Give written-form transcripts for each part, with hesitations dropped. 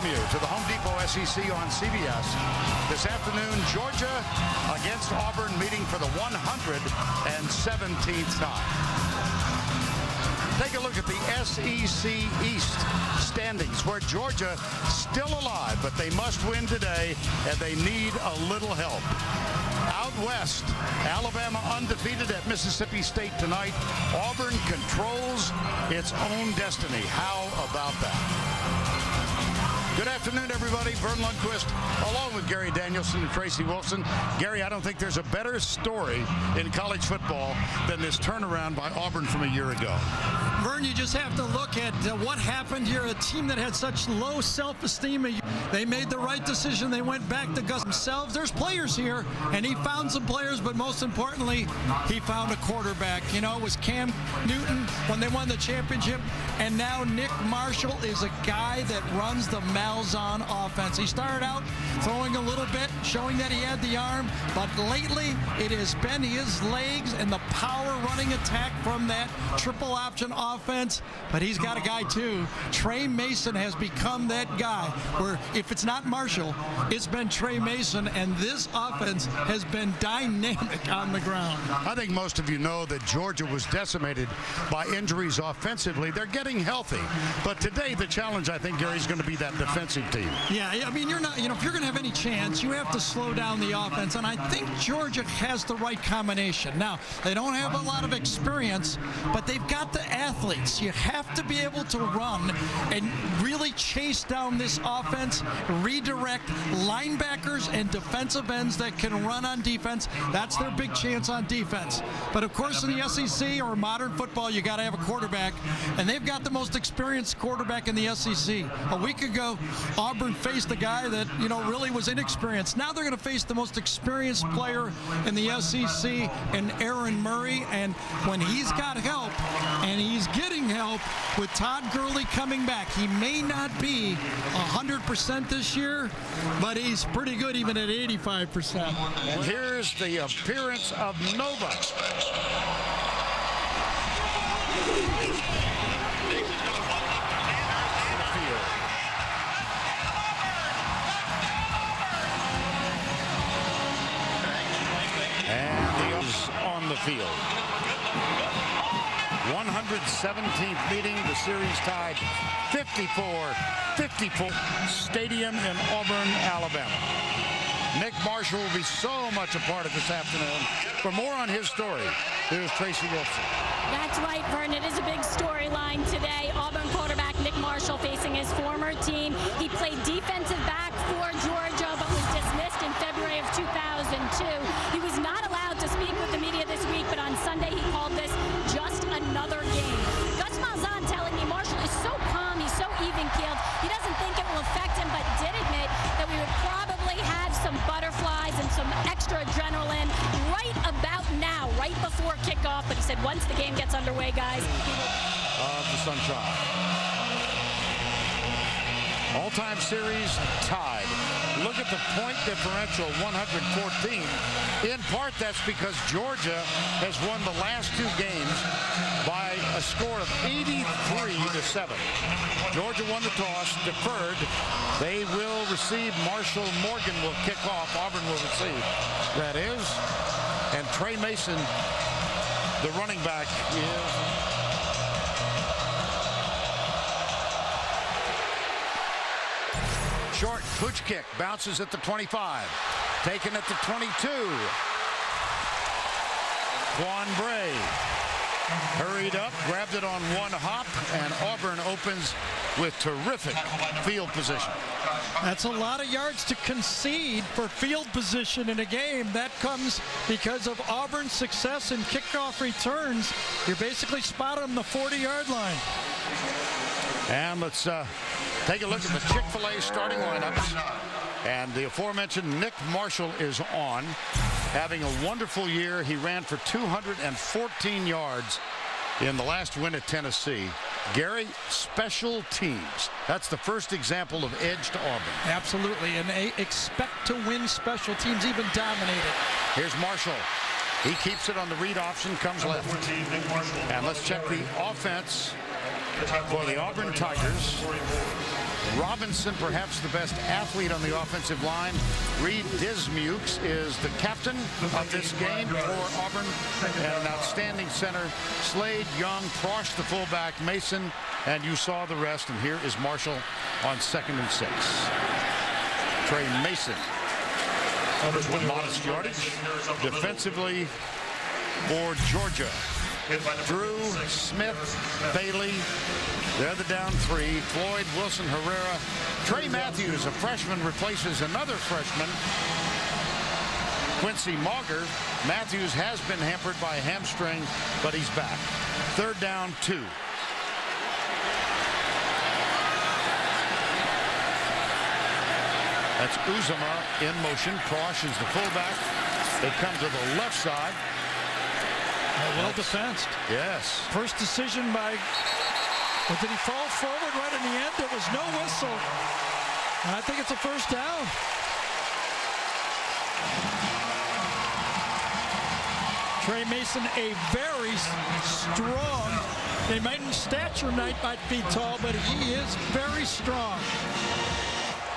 welcome you to the Home Depot SEC on CBS. This afternoon, Georgia against Auburn, meeting for the 117th time. Take a look at the SEC East standings, where Georgia still alive, but they must win today, and they need a little help. Out west, Alabama undefeated at Mississippi State tonight. Auburn controls its own destiny. How about that? Good afternoon, everybody. Vern Lundquist, along with Gary Danielson and Tracy Wilson. Gary, I don't think there's a better story in college football than this turnaround by Auburn from a year ago. Vern, you just have to look at what happened here. A team that had such low self-esteem. They made the right decision. They went back to Gus themselves. There's players here, and he found some players, but most importantly, he found a quarterback. You know, it was Cam Newton when they won the championship, and now Nick Marshall is a guy that runs the Malzahn offense. He started out throwing a little bit, showing that he had the arm, but lately it has been his legs and the power running attack from that triple option offense. But he's got a guy too. Trey Mason has become that guy where if it's not Marshall, it's been Trey Mason, and this offense has been dynamic on the ground. I think most of you know that Georgia was decimated by injuries offensively. They're getting healthy, but today the challenge, I think, Gary, is going to be that defensive team. Yeah, I mean, you're not, if you're going to have any chance, you have to slow down the offense, and I think Georgia has the right combination. Now, they don't have a lot of experience, but they've got the athletes. You have to be able to run and really chase down this offense, redirect linebackers and defensive ends that can run on defense. That's their big chance on defense. But of course, in the SEC or modern football, you got to have a quarterback, and they've got the most experienced quarterback in the SEC. A week ago, Auburn faced a guy that, really was inexperienced. Now they're going to face the most experienced player in the SEC, and Aaron Murray. And when he's got help, and he's getting help with Todd Gurley coming back, he may not be 100% this year, but he's pretty good even at 85%. And here's the appearance of Nova. On the field. 117th meeting, the series tied 54-54. Stadium in Auburn, Alabama. Nick Marshall will be so much a part of this afternoon. For more on his story, here's Tracy Wilson. That's right, Vern. It is a big storyline today. Auburn quarterback Nick Marshall facing his former team. He played defensive back for Georgia, but was dismissed in February of 2002. He was not allowed to speak with the media this week, but on Sunday he called this just another game. Gus Malzahn telling me Marshall is so calm, he's so even-keeled, he doesn't think it will affect him, but did admit that we would probably have some butterflies and some extra adrenaline right about now, right before kickoff. But he said once the game gets underway, guys, of the sunshine. All-time series tied. Look at the point differential, 114. In part, that's because Georgia has won the last two games by a score of 83-7. Georgia won the toss, deferred. They will receive. Marshall Morgan will kick off. Auburn will receive. That is. And Trey Mason, the running back, is... Short pooch kick, bounces at the 25, taken at the 22. Quan Bray hurried up, grabbed it on one hop, and Auburn opens with terrific field position. That's a lot of yards to concede for field position in a game. That comes because of Auburn's success in kickoff returns. You're basically spotting them the 40-yard line. And let's take a look at the Chick-fil-A starting lineups. And the aforementioned Nick Marshall is on, having a wonderful year. He ran for 214 yards in the last win at Tennessee. Gary, special teams. That's the first example of edge to Auburn. Absolutely, and they expect to win special teams, even dominate it. Here's Marshall. He keeps it on the read option, comes left. And let's check the offense. For the Auburn Tigers, Robinson, perhaps the best athlete on the offensive line. Reed Dismukes is the captain of this game for Auburn. And an outstanding center, Slade, Young, Prosh, the fullback, Mason, and you saw the rest. And here is Marshall on 2nd and 6. Trey Mason with modest yardage. Defensively for Georgia, Drew, Smith, Bailey. They're the down 3. Floyd, Wilson, Herrera. Trey Matthews, a freshman, replaces another freshman, Quincy Mauger. Matthews has been hampered by a hamstring, but he's back. 3rd down, 2. That's Uzama in motion. Prosh is the fullback. They come to the left side. Well defensed. Yes. First decision by, but did he fall forward right in the end? There was no whistle. And I think it's a 1st down. Trey Mason, a very strong, they might in stature might be tall, but he is very strong.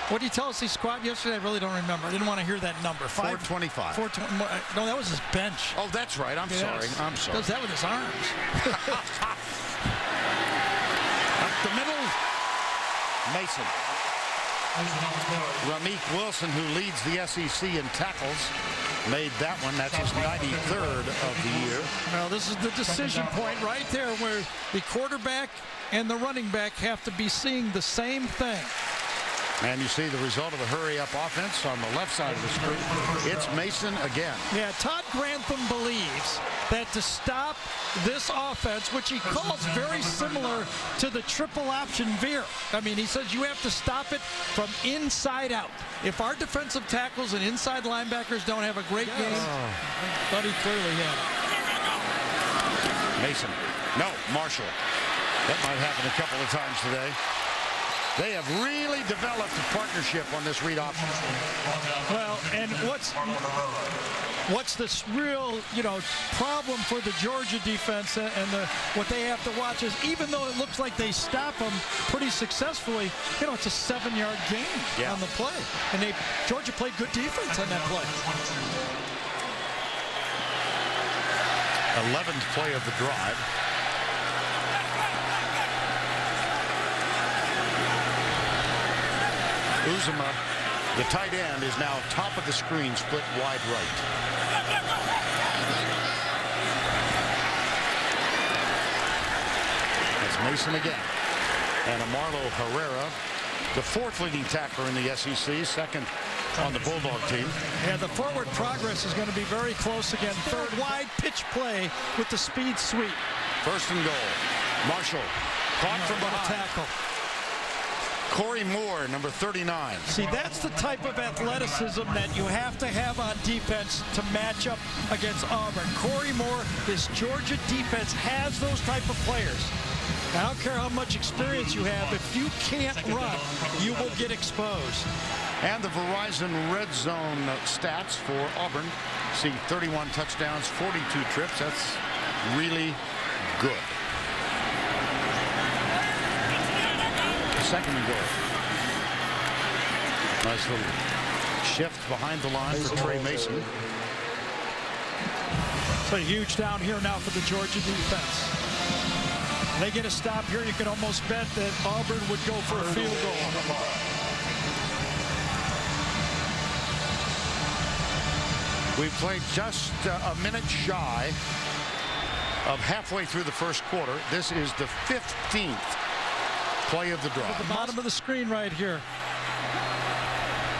What did he tell us he squat yesterday? I really don't remember. I didn't want to hear that number. 425. 420. No, that was his bench. Oh, that's right. I'm sorry. I'm sorry. Does that with his arms. Up the middle, Mason. Rameek Wilson, who leads the SEC in tackles, made that one. That's his 93rd of the year. Well, this is the decision point right there where the quarterback and the running back have to be seeing the same thing. And you see the result of the hurry-up offense on the left side of the screen. It's Mason again. Yeah, Todd Grantham believes that to stop this offense, which he calls very similar to the triple option veer. I mean, he says you have to stop it from inside out. If our defensive tackles and inside linebackers don't have a great game, but he clearly had it. Mason. No, Marshall. That might happen a couple of times today. They have really developed a partnership on this read option. Well, and what's this real, problem for the Georgia defense and what they have to watch is even though it looks like they stop them pretty successfully, it's a 7-yard gain on the play. And Georgia played good defense on that play. 11th play of the drive. Uzama, the tight end, is now top of the screen, split wide right. That's Mason again. And Amarlo Herrera, the 4th leading tackler in the SEC, 2nd on the Bulldog team. Yeah, the forward progress is going to be very close again. 3rd wide pitch play with the speed sweep. 1st and goal. Marshall caught from behind. Tackle. Corey Moore, number 39. See, that's the type of athleticism that you have to have on defense to match up against Auburn. Corey Moore, this Georgia defense has those type of players. I don't care how much experience you have. If you can't run, you will get exposed. And the Verizon Red Zone stats for Auburn. See 31 touchdowns, 42 trips. That's really good. 2nd and goal. Nice little shift behind the line for Trey Mason. So huge down here now for the Georgia defense. They get a stop here, you can almost bet that Auburn would go for a field goal. We've played just a minute shy of halfway through the 1st quarter. This is the 15th play of the drive. At the bottom of the screen right here.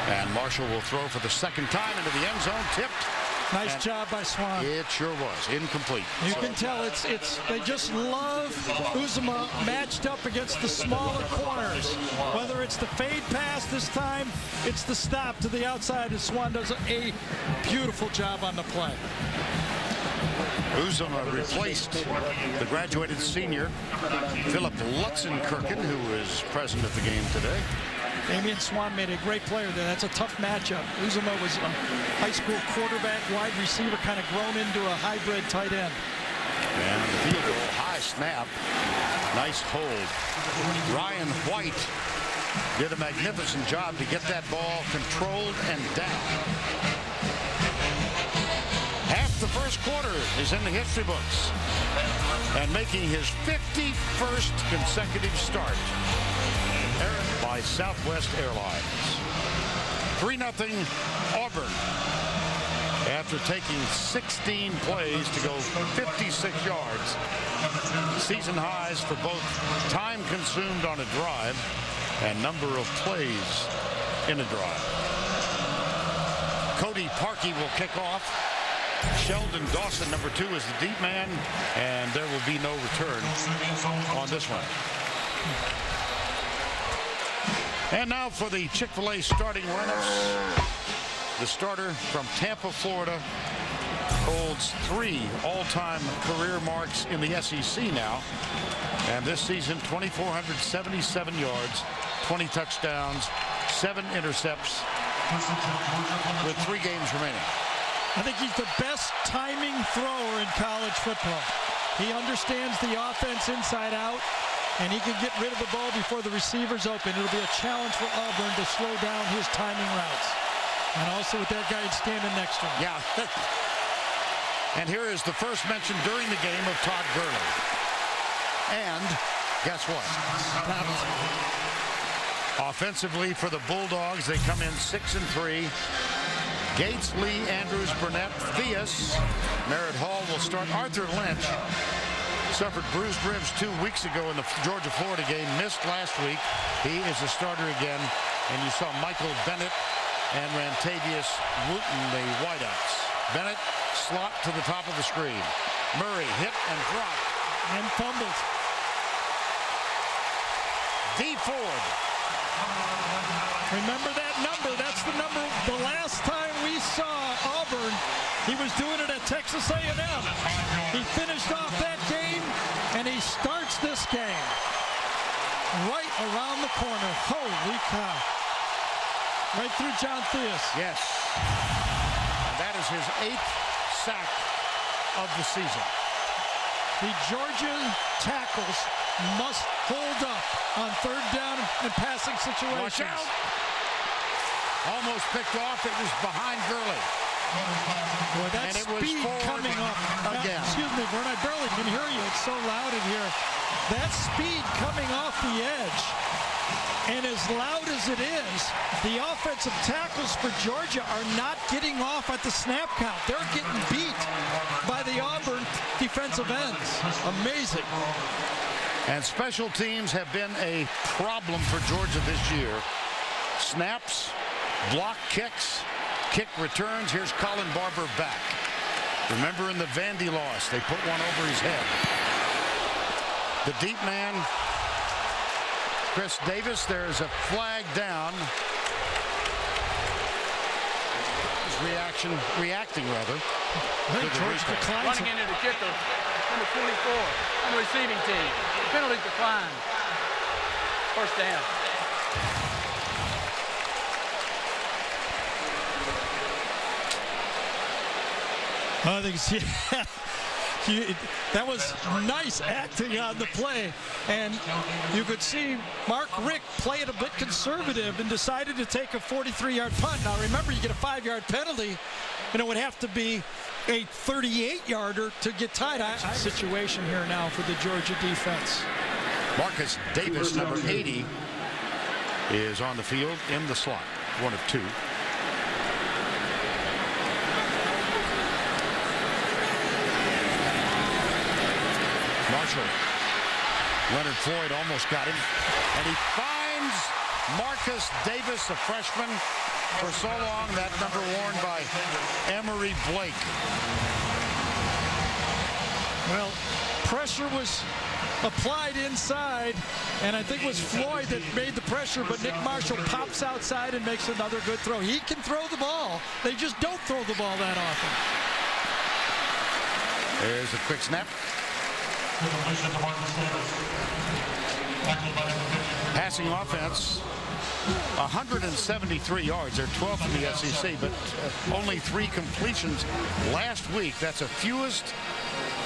And Marshall will throw for the 2nd time into the end zone, tipped. Nice job by Swan. It sure was. Incomplete. You can tell they just love Uzama matched up against the smaller corners. Whether it's the fade pass this time, it's the stop to the outside, and Swan does a beautiful job on the play. Uzama replaced the graduated senior Philip Lutzenkirchen, who was present at the game today. Damian Swan made a great player there. That's a tough matchup. Uzama was a high school quarterback, wide receiver, kind of grown into a hybrid tight end. And the field goal high high snap. Nice hold. Ryan White did a magnificent job to get that ball controlled and down. Half the first quarter is in the history books. And making his 51st consecutive start by Southwest Airlines. 3-0 Auburn. After taking 16 plays to go 56 yards. Season highs for both time consumed on a drive and number of plays in a drive. Cody Parkey will kick off. Sheldon Dawson, number 2, is the deep man, and there will be no return on this one. And now for the Chick-fil-A starting lineups. The starter from Tampa, Florida, holds 3 all-time career marks in the SEC now. And this season, 2,477 yards, 20 touchdowns, 7 intercepts, with 3 games remaining. I think he's the best timing thrower in college football. He understands the offense inside out, and he can get rid of the ball before the receiver's open. It'll be a challenge for Auburn to slow down his timing routes. And also with that guy standing next to him. Yeah. And here is the first mention during the game of Todd Gurley. And guess what? Offensively for the Bulldogs, they come in 6-3. Gates, Lee, Andrews, Burnett, Theus. Merritt Hall will start. Arthur Lynch suffered bruised ribs 2 weeks ago in the Georgia-Florida game. Missed last week. He is a starter again. And you saw Michael Bennett and Rantavius Wooten, the wideouts. Bennett slot to the top of the screen. Murray hit and dropped. And fumbled. D. Ford. Remember that number. That's the number the last time we saw Auburn. He was doing it at Texas A&M. He finished off that game, and he starts this game. Right around the corner. Holy cow. Right through John Theus. Yes. And that is his 8th sack of the season. The Georgia tackles must hold up on 3rd down and passing situations. Watch out. Almost picked off. It was behind Gurley. Boy, that and it was speed coming up. Again. Excuse me, Vern, I barely can hear you. It's so loud in here. That speed coming off the edge. And as loud as it is, the offensive tackles for Georgia are not getting off at the snap count. They're getting beat by the Auburn defensive ends. Amazing. And special teams have been a problem for Georgia this year. Snaps, block kicks, kick returns. Here's Colin Barber back. Remember in the Vandy loss, they put one over his head. The deep man, Chris Davis. There's a flag down. Reacting rather. I think George declines running into the kicker, number 24, on the receiving team. Penalty decline. First down. I think that was nice acting on the play, and you could see Mark Richt play it a bit conservative and decided to take a 43-yard punt. Now remember, you get a 5-yard penalty, and it would have to be a 38-yarder to get tied. Situation here now for the Georgia defense. Marcus Davis, number 80, is on the field in the slot, 1 of 2. Marshall. Leonard Floyd almost got him. And he finds Marcus Davis, a freshman. For so long, that number worn by Emory Blake. Well, pressure was applied inside, and I think it was Floyd that made the pressure, but Nick Marshall pops outside and makes another good throw. He can throw the ball. They just don't throw the ball that often. There's a quick snap. Passing offense, 173 yards. They're 12th in the SEC, but only 3 completions last week. That's the fewest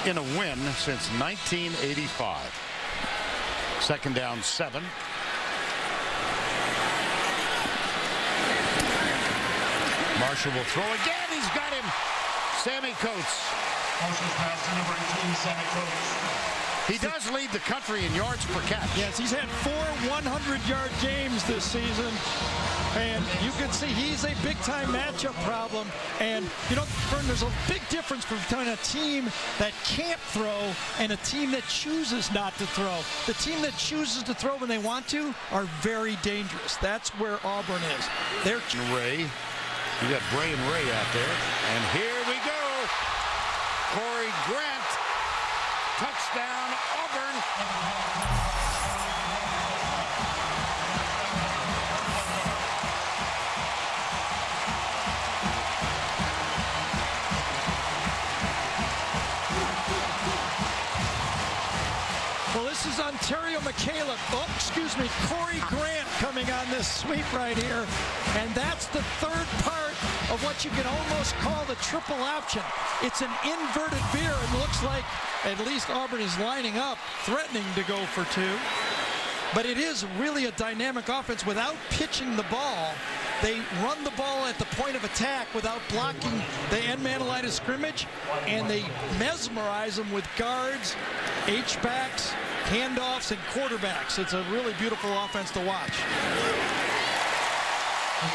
in a win since 1985. Second down 7. Marshall will throw again. He's got him. Sammy Coates. Marshall's pass to number 18, Sammy Coates. He does lead the country in yards per catch. Yes, he's had 4 100-yard games this season. And you can see he's a big-time matchup problem. And, you know, Vern, there's a big difference between a team that can't throw and a team that chooses not to throw. The team that chooses to throw when they want to are very dangerous. That's where Auburn is. They're Ray. You got Bray and Ray out there. And here we go. Corey Grant. Touchdown, Auburn. Well, this is Ontario McCaleb. Oh, excuse me, Corey Grant coming on this sweep right here. And that's the third part of what you can almost call the triple option. It's an inverted veer. It looks like at least Auburn is lining up, threatening to go for 2. But it is really a dynamic offense without pitching the ball. They run the ball at the point of attack without blocking the end man line of scrimmage, and they mesmerize them with guards, H-backs, handoffs, and quarterbacks. It's a really beautiful offense to watch.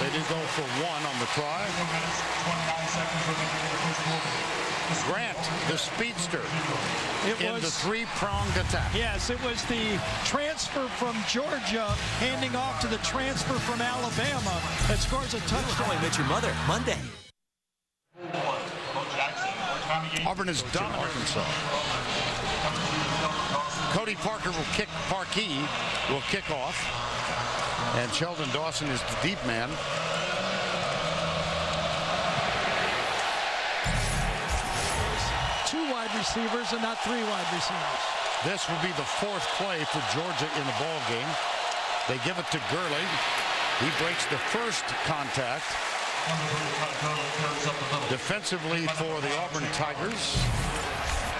They did go for 1 on the try. Grant, the speedster, in the 3-pronged attack. Yes, it was the transfer from Georgia handing off to the transfer from Alabama that scores a touchdown. How I Met Your Mother, Monday. Auburn is done Arkansas. Cody Parker will kick. Parkey will kick off. And Sheldon Dawson is the deep man. Two wide receivers and not 3 wide receivers. This will be the 4th play for Georgia in the ball game. They give it to Gurley. He breaks the first contact. Defensively for the Auburn Tigers,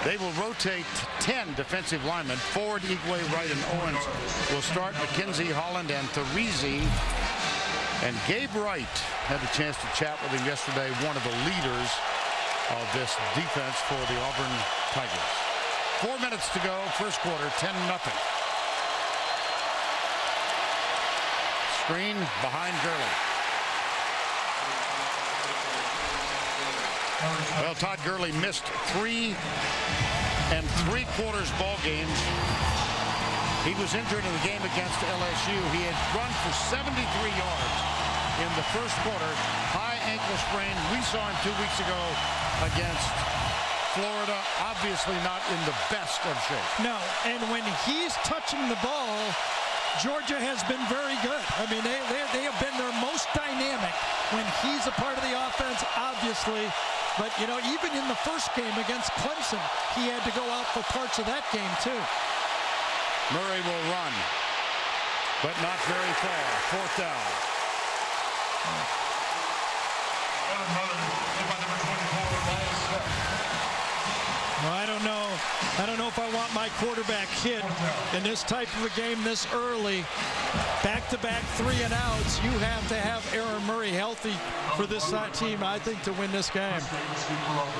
they will rotate 10 defensive linemen. Ford, Igwe, Wright, and Owens will start. McKenzie, Holland, and Therese. And Gabe Wright had a chance to chat with him yesterday, one of the leaders of this defense for the Auburn Tigers. 4 minutes to go, first quarter, 10-0. Screen behind Gurley. Well, Todd Gurley missed 3 3/4 ball games. He was injured in the game against LSU. He had run for 73 yards in the first quarter. High ankle sprain. We saw him 2 weeks ago against Florida. Obviously not in the best of shape. No, and when he's touching the ball, Georgia has been very good. I mean, they have been their most dynamic when he's a part of the offense, obviously. But, you know, even in the first game against Clemson, he had to go out for parts of that game, too. Murray will run, but not very far. 4th down. Well, I don't know. I don't know if I want my quarterback hit in this type of a game this early. Back-to-back 3-and-outs. You have to have Aaron Murray healthy for this team, I think, to win this game.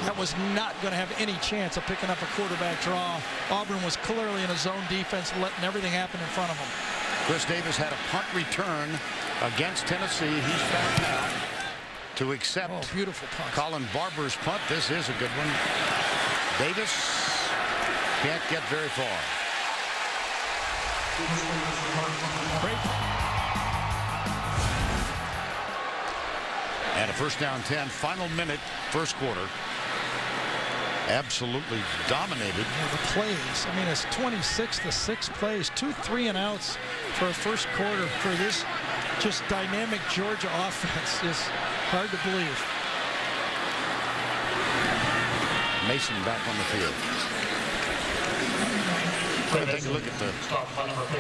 That was not going to have any chance of picking up a quarterback draw. Auburn was clearly in a zone defense, letting everything happen in front of them. Chris Davis had a punt return against Tennessee. He's back now to accept beautiful punt. Colin Barber's punt. This is a good one. Davis can't get very far. Great. And a first down 10. Final minute, first quarter. Absolutely dominated. Yeah, the plays. I mean, it's 26 to 6 plays. 2 3-and-outs for a first quarter for this just dynamic Georgia offense is hard to believe. Mason back on the field. Take a look at the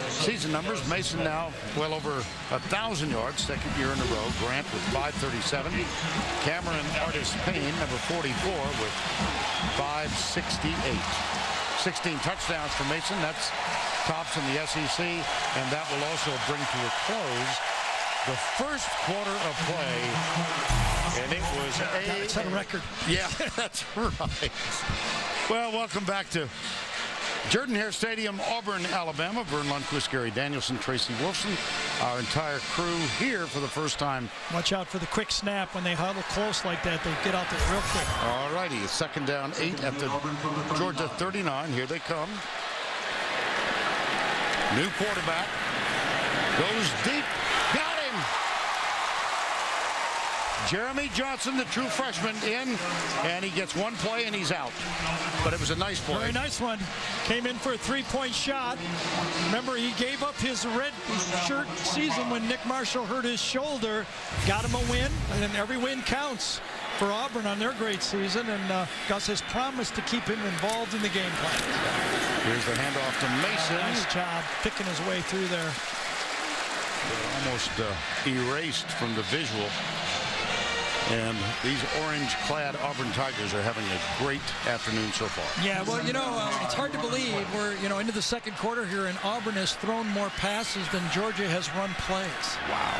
season numbers. Mason now well over 1,000 yards, second year in a row. Grant with 537. Cameron Artis Payne, number 44, with 568. 16 touchdowns for Mason. That's tops in the SEC, and that will also bring to a close the first quarter of play. And it was It's a record. Yeah, that's right. Well, welcome back to Jordan-Hare Stadium, Auburn, Alabama. Vern Lundquist, Gary Danielson, Tracy Wolfson, our entire crew here for the first time. Watch out for the quick snap. When they huddle close like that, they get out there real quick. All righty, second down, 8 at the Georgia 39. Here they come. New quarterback. Goes deep. Got him! Jeremy Johnson, the true freshman, in, and he gets one play and he's out. But it was a nice play. Very nice one. Came in for a three-point shot. Remember, he gave up his red shirt season when Nick Marshall hurt his shoulder. Got him a win, and then every win counts for Auburn on their great season, and Gus has promised to keep him involved in the game plan. Here's the handoff to Mason. Nice job picking his way through there. Almost erased from the visual. And these orange-clad Auburn Tigers are having a great afternoon so far. Yeah, well, you know, it's hard to believe we're, into the second quarter here, and Auburn has thrown more passes than Georgia has run plays. Wow.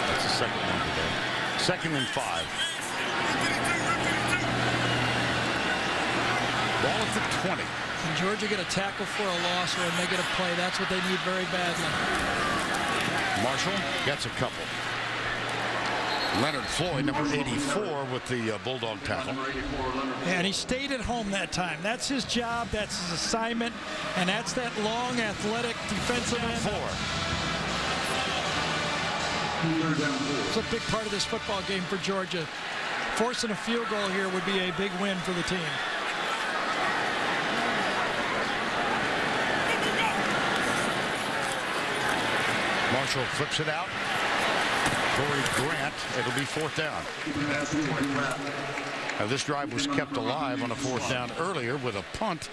That's the second one today. 2nd and 5. Ball at the 20. Can Georgia get a tackle for a loss or a negative play? That's what they need very badly. Marshall gets a couple. Leonard Floyd, number 84, with the Bulldog tackle. And he stayed at home that time. That's his job. That's his assignment. And that's that long, athletic defensive end. 4. It's a big part of this football game for Georgia. Forcing a field goal here would be a big win for the team. Marshall flips it out. Corey Grant, it'll be 4th down. Now, this drive was kept alive on a 4th down earlier with a punt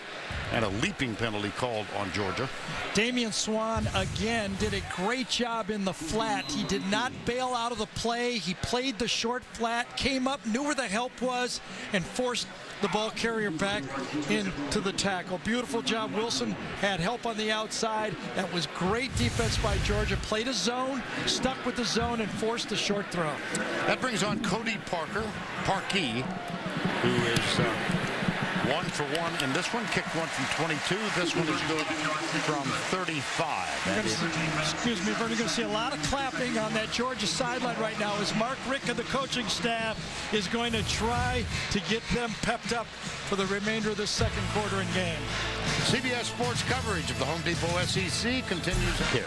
and a leaping penalty called on Georgia. Damian Swan again did a great job in the flat. He did not bail out of the play. He played the short flat, came up, knew where the help was, and forced the ball carrier back into the tackle. Beautiful job. Wilson had help on the outside. That was great defense by Georgia. Played a zone, stuck with the zone, and forced the short throw. That brings on Cody Parkey, who is 1 for 1 in this one. Kicked one from 22. This one is good from 35. Excuse me, Bernie, you're going to see a lot of clapping on that Georgia sideline right now as Mark Rick and the coaching staff is going to try to get them pepped up for the remainder of this second quarter and game. CBS Sports coverage of the Home Depot SEC continues here.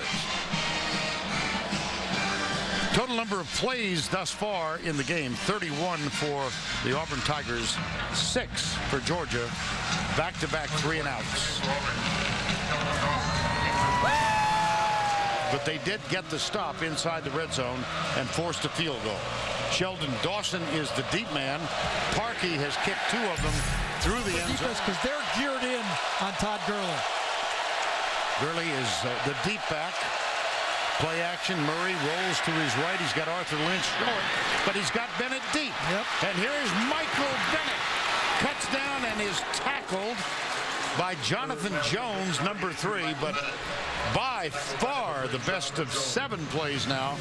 Total number of plays thus far in the game, 31 for the Auburn Tigers, 6 for Georgia. Back-to-back 3-and-outs. But they did get the stop inside the red zone and forced a field goal. Sheldon Dawson is the deep man. Parkey has kicked 2 of them through the end zone. Because they're geared in on Todd Gurley. Gurley is the deep back. Play action. Murray rolls to his right. He's got Arthur Lynch short, but he's got Bennett deep. Yep. And here's Michael Bennett. Cuts down and is tackled by Jonathan Jones, number 3, but by far the best of 7 plays now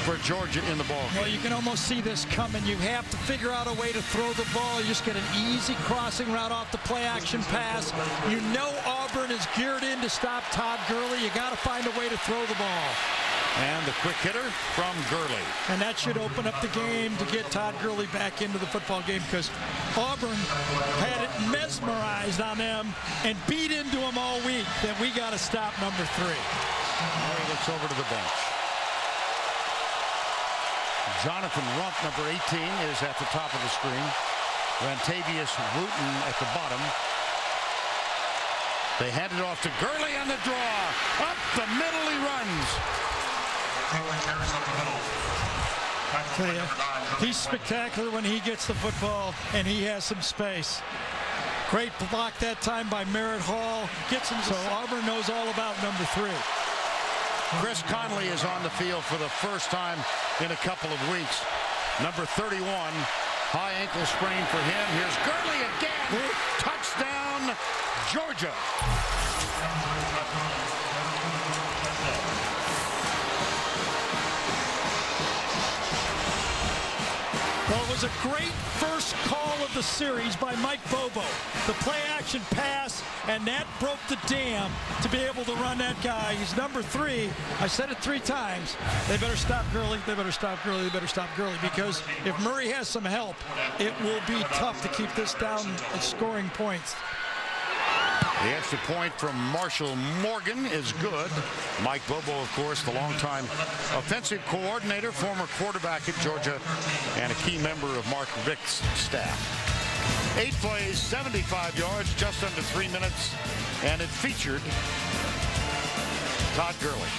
for Georgia in the ball game. Well, you can almost see this coming. You have to figure out a way to throw the ball. You just get an easy crossing route off the play action pass. You know Auburn is geared in to stop Todd Gurley. You got to find a way to throw the ball. And the quick hitter from Gurley. And that should open up the game to get Todd Gurley back into the football game, because Auburn had it mesmerized on them and beat into them all week. That we got to stop number 3. Murray looks over to the bench. Jonathan Rump, number 18, is at the top of the screen. Rantavius Wooten at the bottom. They hand it off to Gurley on the draw. Up the middle he runs. He's spectacular when he gets the football and he has some space. Great block that time by Merritt Hall. Gets him, so Auburn knows all about number 3. Chris Conley is on the field for the first time in a couple of weeks. Number 31, high ankle sprain for him. Here's Gurley again. Touchdown, Georgia. Well, it was a great first call of the series by Mike Bobo. The play-action pass, and that broke the dam to be able to run that guy. He's number 3. I said it 3 times. They better stop Gurley. They better stop Gurley. They better stop Gurley, because if Murray has some help, it will be tough to keep this down at scoring points. The extra point from Marshall Morgan is good. Mike Bobo, of course, the longtime offensive coordinator, former quarterback at Georgia, and a key member of Mark Richt's staff. 8 plays, 75 yards, just under 3 minutes, and it featured Todd Gurley.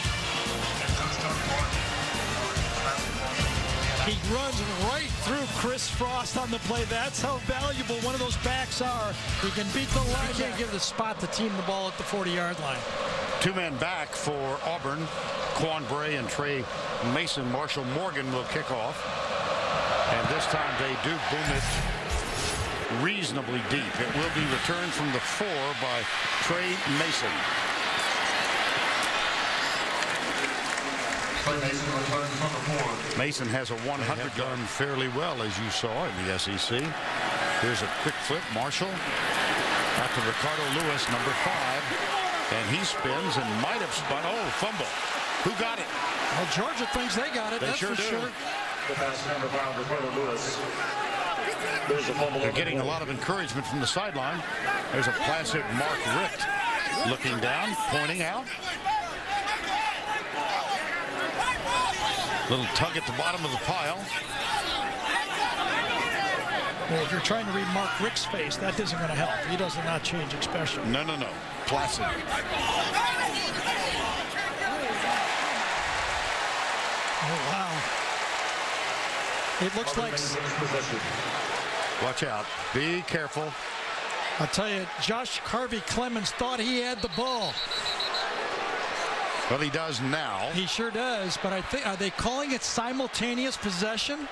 He runs right through Chris Frost on the play. That's how valuable one of those backs are. He can beat the line. He can't give the spot to team the ball at the 40-yard line. 2 men back for Auburn. Quan Bray and Trey Mason. Marshall Morgan will kick off. And this time they do boom it reasonably deep. It will be returned from the 4 by Trey Mason. Mason has a 100 done fairly well, as you saw in the SEC. Here's a quick flip. Marshall out to Ricardo Lewis, number 5. And he spins and might have spun. Oh, fumble. Who got it? Well, Georgia thinks they got it. They that's sure for do. sure. They're getting a lot of encouragement from the sideline. There's a classic Mark Richt looking down, pointing out. Little tug at the bottom of the pile. Well, if you're trying to read Mark Richt's face, that isn't going to help. He does not change expression. No. Placid. Oh, wow. It looks like... Watch out. Be careful. I'll tell you, Josh Harvey Clemens thought he had the ball. Well, he does now. He sure does, but I think, are they calling it simultaneous possession?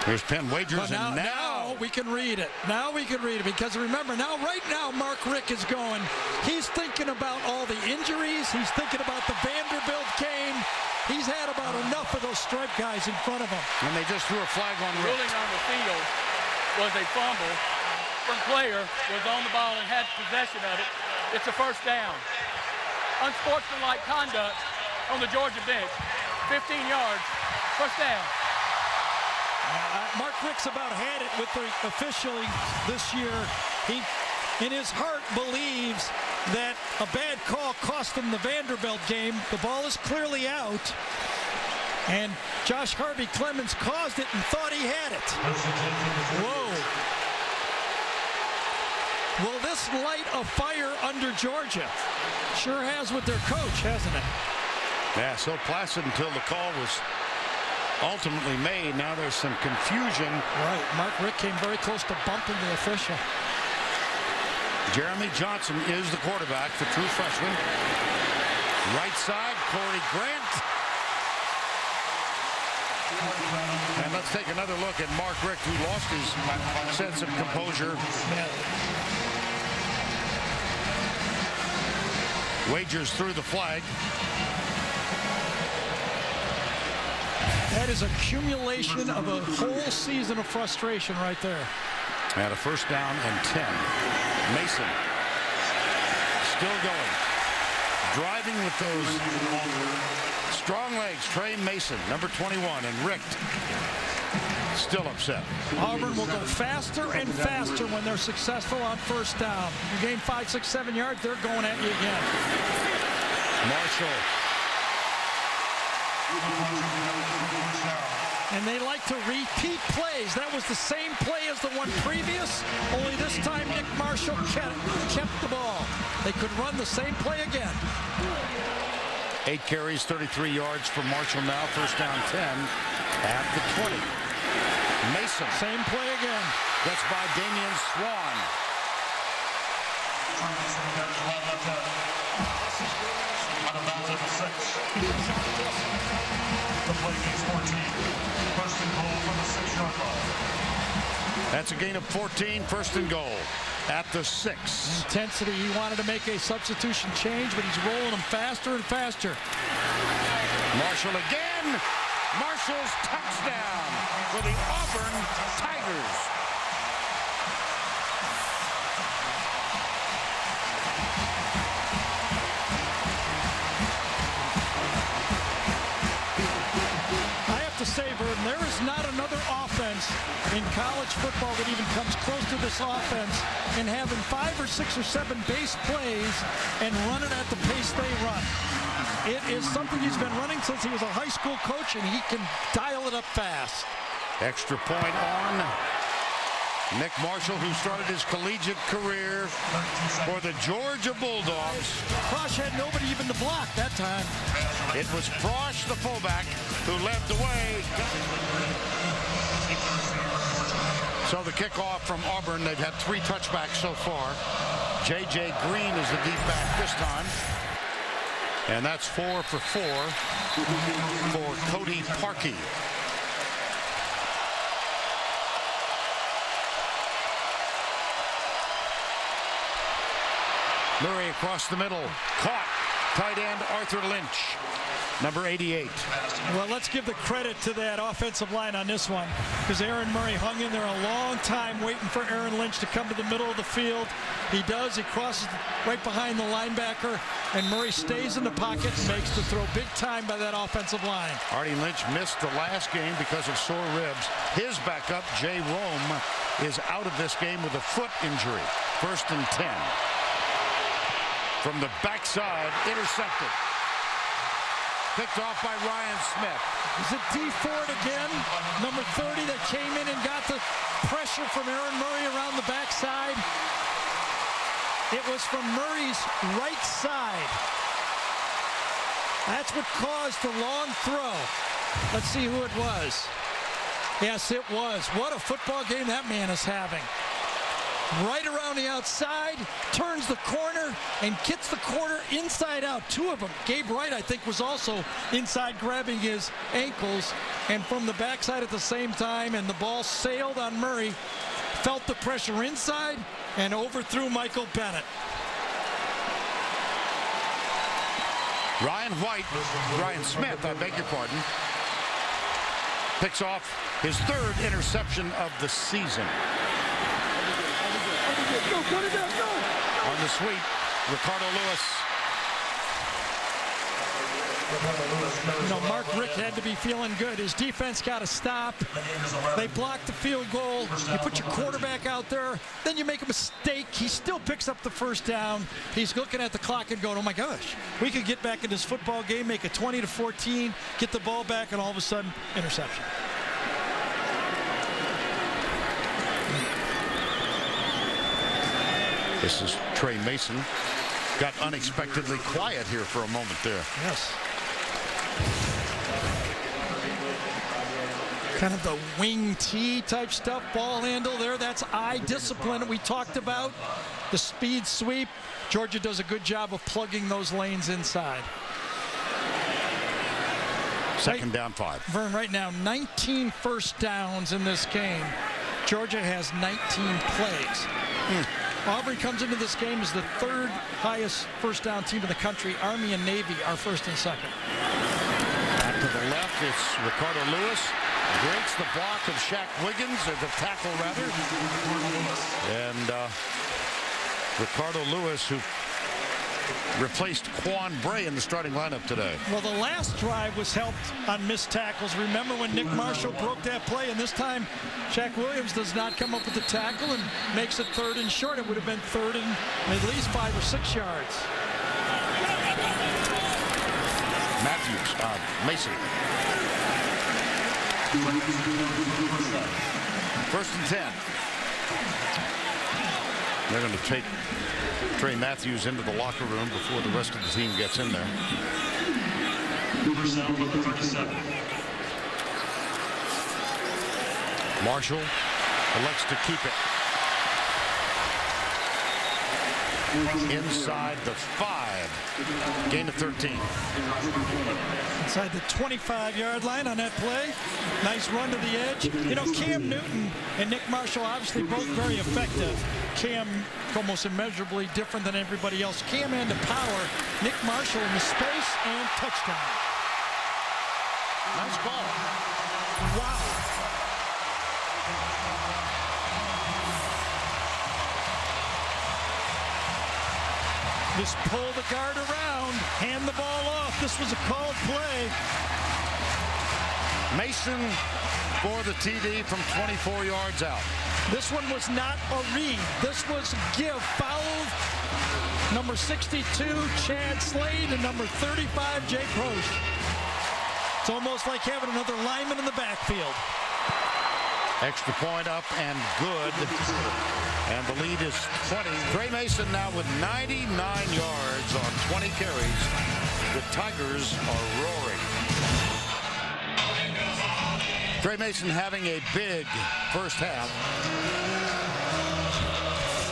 Here's Penn Wagers, But now, and now we can read it. Now we can read it, because remember, right now Mark Richt is going. He's thinking about all the injuries. He's thinking about the Vanderbilt game. He's had about enough of those stripe guys in front of him. And they just threw a flag on Richt. Ruling on the field was a fumble. One player was on the ball and had possession of it. It's a first down. Unsportsmanlike conduct on the Georgia bench. 15 yards, first down. Mark Richt's about had it with the officialing this year. He, in his heart, believes that a bad call cost him the Vanderbilt game. The ball is clearly out. And Josh Harvey Clemens caused it and thought he had it. Whoa. Will this light a fire under Georgia? Sure has with their coach, hasn't it? Yeah, so placid until the call was ultimately made. Now there's some confusion. Right, Mark Richt came very close to bumping the official. Jeremy Johnson is the quarterback, the true freshman. Right side, Corey Grant. And let's take another look at Mark Richt, who lost his sense of composure. Yeah. Wagers through the flag. That is accumulation of a whole season of frustration right there. And a first down and 10. Mason still going. Driving with those strong legs. Trey Mason, number 21, and Richt still upset. Auburn will go faster and faster when they're successful on first down. You gain 5, 6, 7 yards, they're going at you again. Marshall. And they like to repeat plays. That was the same play as the one previous, only this time Nick Marshall kept the ball. They could run the same play again. 8 carries, 33 yards for Marshall now. First down 10 at the 20. Mason. Same play again. Gets by Damian Swan. Out of bounds at the 6. The play gains 14. First and goal from the 6-yard line. That's a gain of 14. First and goal at the 6. Intensity. He wanted to make a substitution change, but he's rolling them faster and faster. Marshall again. Marshall's touchdown for the Auburn Tigers. I have to say, Vern, there is not another offense in college football that even comes close to this offense in having 5 or 6 or 7 base plays and run it at the pace they run. It is something he's been running since he was a high school coach, and he can dial it up fast. Extra point on Nick Marshall, who started his collegiate career for the Georgia Bulldogs. Frosch had nobody even to block that time. It was Frosch, the fullback, who led the way. So the kickoff from Auburn, they've had 3 touchbacks so far. J.J. Green is the deep back this time. And that's 4 for 4 for Cody Parkey. Murray across the middle. Caught. Tight end Arthur Lynch, number 88. Well, let's give the credit to that offensive line on this one, because Aaron Murray hung in there a long time waiting for Aaron Lynch to come to the middle of the field. He does. He crosses right behind the linebacker, and Murray stays in the pocket and makes the throw big time by that offensive line. Artie Lynch missed the last game because of sore ribs. His backup, Jay Rome, is out of this game with a foot injury. First and 10. From the backside, intercepted. Picked off by Ryan Smith. Is it D Ford again? Number 30 that came in and got the pressure from Aaron Murray around the backside. It was from Murray's right side. That's what caused the long throw. Let's see who it was. Yes, it was. What a football game that man is having. Right around the outside, turns the corner, and gets the corner inside out. 2 of them. Gabe Wright, I think, was also inside grabbing his ankles, and from the backside at the same time, and the ball sailed on Murray, felt the pressure inside, and overthrew Michael Bennett. Ryan Smith, I beg your pardon, picks off his 3rd interception of the season. On the sweep, Ricardo Lewis. You know, Mark Rick had to be feeling good. His defense got to stop. They blocked the field goal. You put your quarterback out there, then you make a mistake. He still picks up the first down. He's looking at the clock and going, oh my gosh, we could get back in this football game, make it 20-14, get the ball back, and all of a sudden, interception. This is Trey Mason. Got unexpectedly quiet here for a moment there. Yes. Kind of the wing T type stuff, ball handle there. That's eye discipline that we talked about. The speed sweep. Georgia does a good job of plugging those lanes inside. Second down 5. Vern, right now, 19 first downs in this game. Georgia has 19 plays. Auburn comes into this game as the 3rd highest first down team in the country. Army and Navy are 1st and 2nd. Back to the left, it's Ricardo Lewis. Breaks the block of Shaq Wiggins, or the tackle rather. And Ricardo Lewis, who replaced Quan Bray in the starting lineup today. Well, the last drive was helped on missed tackles. Remember when Nick Marshall broke that play, and this time Shaq Williams does not come up with the tackle and makes it 3rd and short. It would have been 3rd and at least 5 or 6 yards. Mason. First and 10. They're going to take Trey Matthews into the locker room before the rest of the team gets in there. First down for the 37. Marshall elects to keep it. Inside the 5. Gain of 13. Inside the 25-yard line on that play. Nice run to the edge. You know, Cam Newton and Nick Marshall obviously both very effective. Cam almost immeasurably different than everybody else. Cam had the power. Nick Marshall in the space and touchdown. Nice ball. Wow. Just pull the guard around, hand the ball off. This was a called play. Mason for the TD from 24 yards out. This one was not a read. This was a give. Fouled number 62, Chad Slade, and number 35, Jay Prost. It's almost like having another lineman in the backfield. Extra point up and good. And the lead is 20. Trey Mason now with 99 yards on 20 carries. The Tigers are roaring. Trey Mason having a big first half.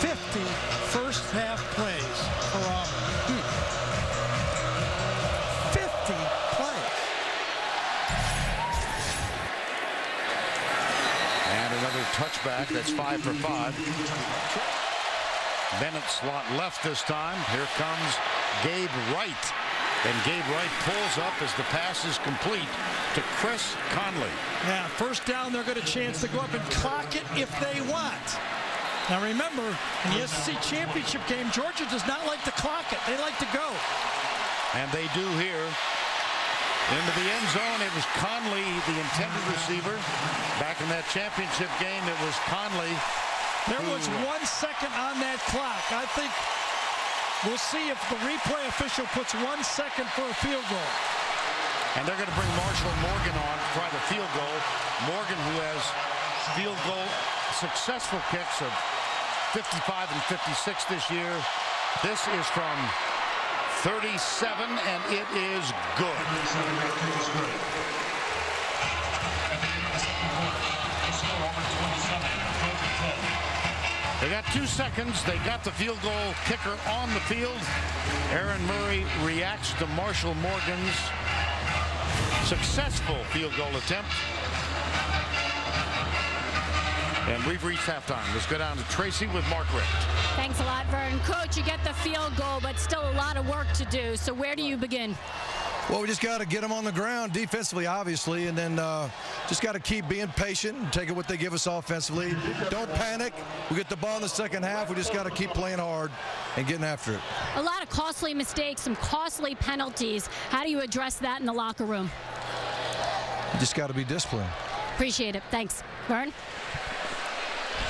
50 first half plays for Auburn. 50 plays. And another touchback. That's 5 for 5. Bennett slot left this time. Here comes Gabe Wright. And Gabe Wright pulls up as the pass is complete to Chris Conley. Yeah, first down, they're going to chance to go up and clock it if they want. Now remember, in the SEC championship game, Georgia does not like to clock it. They like to go. And they do here. Into the end zone, it was Conley, the intended receiver. Back in that championship game, it was Conley. There was 1 second on that clock. I think we'll see if the replay official puts 1 second for a field goal. And they're going to bring Marshall Morgan on to try the field goal. Morgan, who has field goal successful kicks of 55 and 56 this year. This is from 37, and it is good. They got 2 seconds. They got the field goal kicker on the field. Aaron Murray reacts to Marshall Morgan's successful field goal attempt. And we've reached halftime. Let's go down to Tracy with Mark Richt. Thanks a lot, Vern. Coach, you get the field goal, but still a lot of work to do. So where do you begin? Well, we just got to get them on the ground defensively, obviously, and then just got to keep being patient and taking what they give us offensively. Don't panic. We get the ball in the second half. We just got to keep playing hard and getting after it. A lot of costly mistakes, some costly penalties. How do you address that in the locker room? You just got to be disciplined. Appreciate it. Thanks. Vern?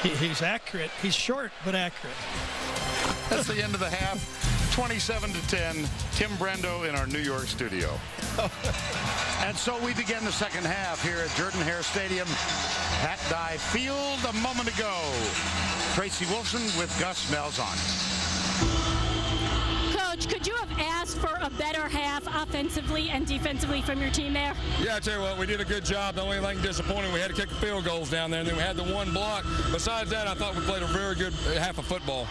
He's accurate. He's short, but accurate. That's the end of the half. 27-10. Tim Brando in our New York studio. And so we begin the second half here at Jordan-Hare Stadium. Pat Dye Field a moment ago. Tracy Wilson with Gus Malzahn. Coach, could you have asked for a better half offensively and defensively from your team there? Yeah, I tell you what, we did a good job. The only thing disappointing, we had to kick the field goals down there, and then we had the one block. Besides that, I thought we played a very good half of football.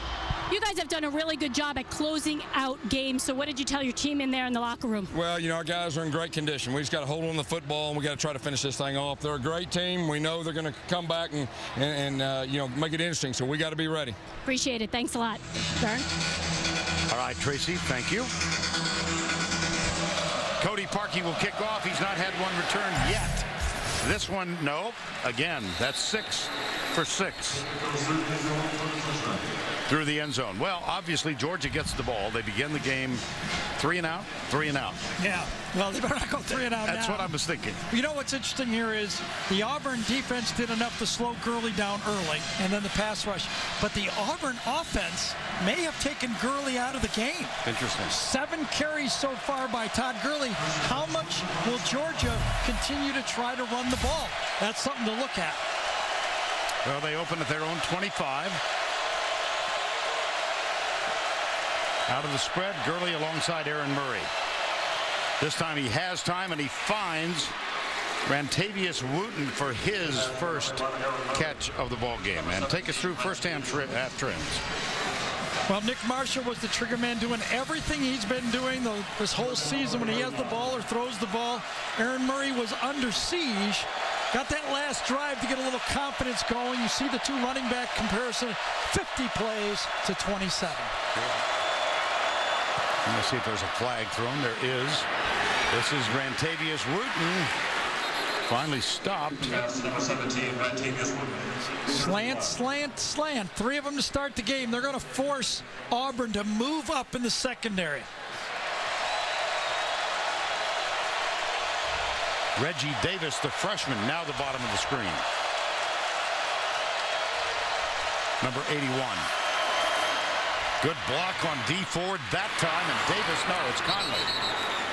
You guys have done a really good job at closing out games. So what did you tell your team in there in the locker room? Well, you know, our guys are in great condition. We just got to hold on to the football, and we got to try to finish this thing off. They're a great team. We know they're going to come back and you know, make it interesting. So we got to be ready. Appreciate it. Thanks a lot. Vern? All right, Tracy, thank you. Cody Parkey will kick off. He's not had one return yet. This one, no. Again, that's 6 for 6. Through the end zone. Well, obviously, Georgia gets the ball. They begin the game 3 and out, 3 and out. Yeah, well, they better not go 3 and out now. That's what I was thinking. You know what's interesting here is the Auburn defense did enough to slow Gurley down early, and then the pass rush. But the Auburn offense may have taken Gurley out of the game. Interesting. 7 carries so far by Todd Gurley. How much will Georgia continue to try to run the ball? That's something to look at. Well, they open at their own 25. Out of the spread, Gurley alongside Aaron Murray. This time he has time, and he finds Rantavius Wooten for his first catch of the ball game. And take us through first half trends. Well, Nick Marshall was the trigger man, doing everything he's been doing this whole season when he has the ball or throws the ball. Aaron Murray was under siege. Got that last drive to get a little confidence going. You see the two running back comparison, 50 plays to 27. Let's see if there's a flag thrown. There is. This is Rantavius Wooten. Finally stopped. Number 17, Rantavius Wooten. Slant, slant, slant. Three of them to start the game. They're going to force Auburn to move up in the secondary. Reggie Davis, the freshman, now the bottom of the screen. Number 81. Good block on D Ford that time, and Davis, no, it's Conley.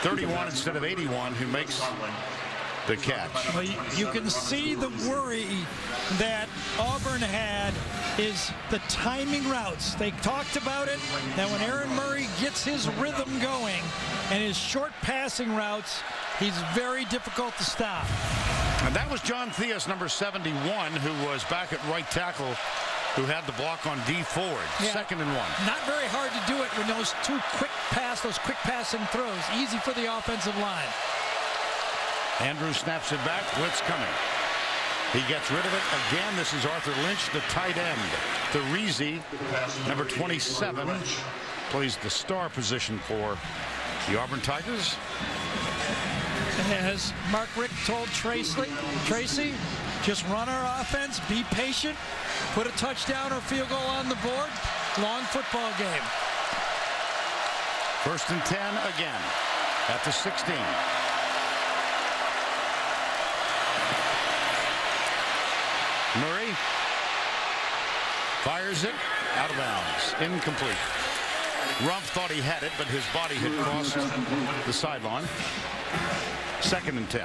31 instead of 81 who makes the catch. Well, you can see the worry that Auburn had is the timing routes. They talked about it, that when Aaron Murray gets his rhythm going and his short passing routes, he's very difficult to stop. And that was John Theus, number 71, who was back at right tackle, who had the block on D Ford. Yeah. 2nd and 1. Not very hard to do it when those quick passing throws. Easy for the offensive line. Andrews snaps it back. Blitz coming. He gets rid of it again. This is Arthur Lynch, the tight end. Therizi, number 27, plays the star position for the Auburn Tigers. As Mark Richt told Tracy, just run our offense, be patient, put a touchdown or field goal on the board. Long football game. 1st and 10 again at the 16. Murray fires it out of bounds. Incomplete. Rumpf thought he had it, but his body had crossed the sideline. 2nd and 10.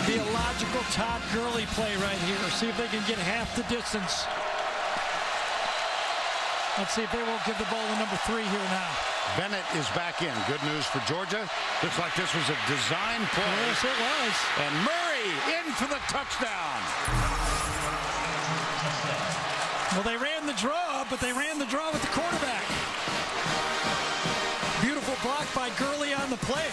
Be a logical Todd Gurley play right here. See if they can get half the distance. Let's see if they won't give the ball to number 3 here now. Bennett is back in. Good news for Georgia. Looks like this was a design play. Yes, it was. And Murray in for the touchdown. Well, they ran the draw, but they ran the draw with the quarterback. Beautiful block by Gurley on the play.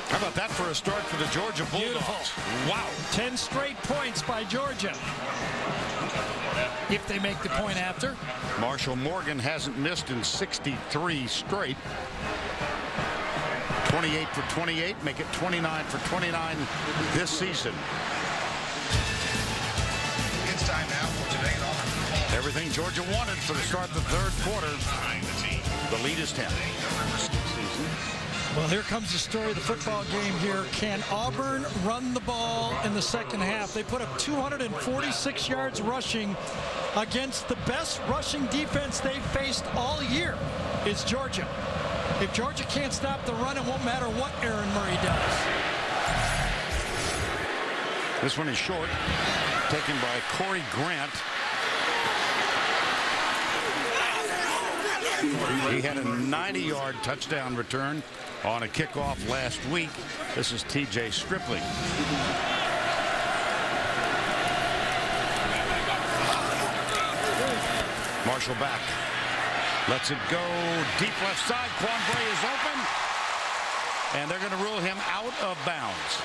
How about that for a start for the Georgia Bulldogs? Beautiful. Wow. 10 straight points by Georgia. If they make the point after. Marshall Morgan hasn't missed in 63 straight. 28 for 28, make it 29 for 29 this season. It's time now for today's Auburn. Everything Georgia wanted for the start of the 3rd quarter. The lead is 10. Well, here comes the story of the football game here. Can Auburn run the ball in the 2nd half? They put up 246 yards rushing against the best rushing defense they've faced all year. It's Georgia. If Georgia can't stop the run, it won't matter what Aaron Murray does. This one is short, taken by Corey Grant. He had a 90-yard touchdown return on a kickoff last week. This is T.J. Stripley. Marshall back. Lets it go deep left side. Quan Bray is open. And they're going to rule him out of bounds.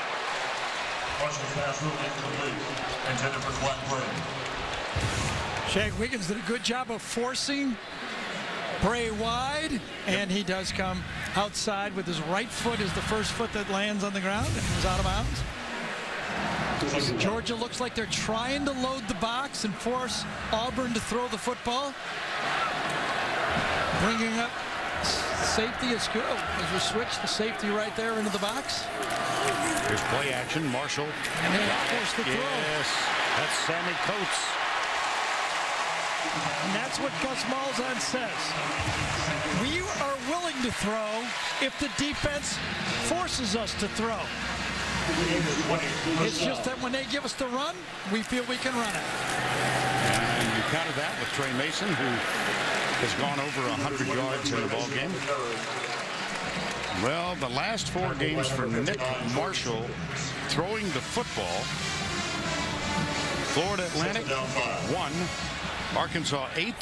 Marshall's pass ruled incomplete. Intended for Quan Bray. Shaq Wiggins did a good job of forcing Bray wide, and he does come outside with his right foot is the first foot that lands on the ground and is out of bounds. Georgia looks like they're trying to load the box and force Auburn to throw the football. Bringing up safety is good. As we switch the safety right there into the box. Here's play action. Marshall. And then force the throw. Yes, that's Sammy Coates. And that's what Gus Malzahn says. We are willing to throw if the defense forces us to throw. It's just that when they give us the run, we feel we can run it. And you counter that with Trey Mason, who has gone over 100 yards in the ball game. Well, the last 4 games for Nick Marshall throwing the football. Florida Atlantic 1, Arkansas 8,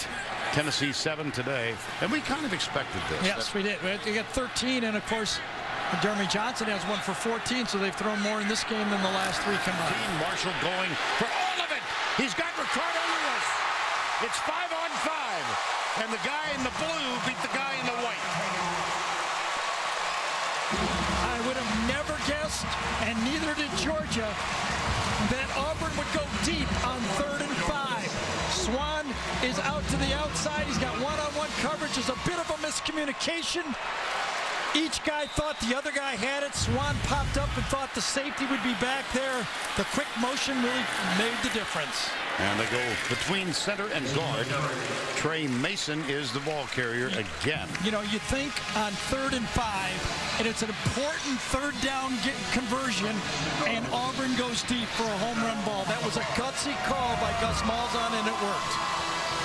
Tennessee 7 today, and we kind of expected this. Yes, we did. We got 13, and of course, Jeremy Johnson has one for 14, so they've thrown more in this game than the last 3 combined. Marshall going for all of it. He's got Ricardo Lewis. It's 5-on-5, and the guy in the blue beat the guy in the white. I would have never guessed, and neither did Georgia, that Auburn would go deep on 3rd and 5. Swan is out to the outside. He's got one-on-one coverage. There's a bit of a miscommunication. Each guy thought the other guy had it. Swan popped up and thought the safety would be back there. The quick motion really made the difference. And they go between center and guard. Trey Mason is the ball carrier again. You know, you think on 3rd and 5, and it's an important 3rd down conversion, and Auburn goes deep for a home run ball. That was a gutsy call by Gus Malzahn, and it worked.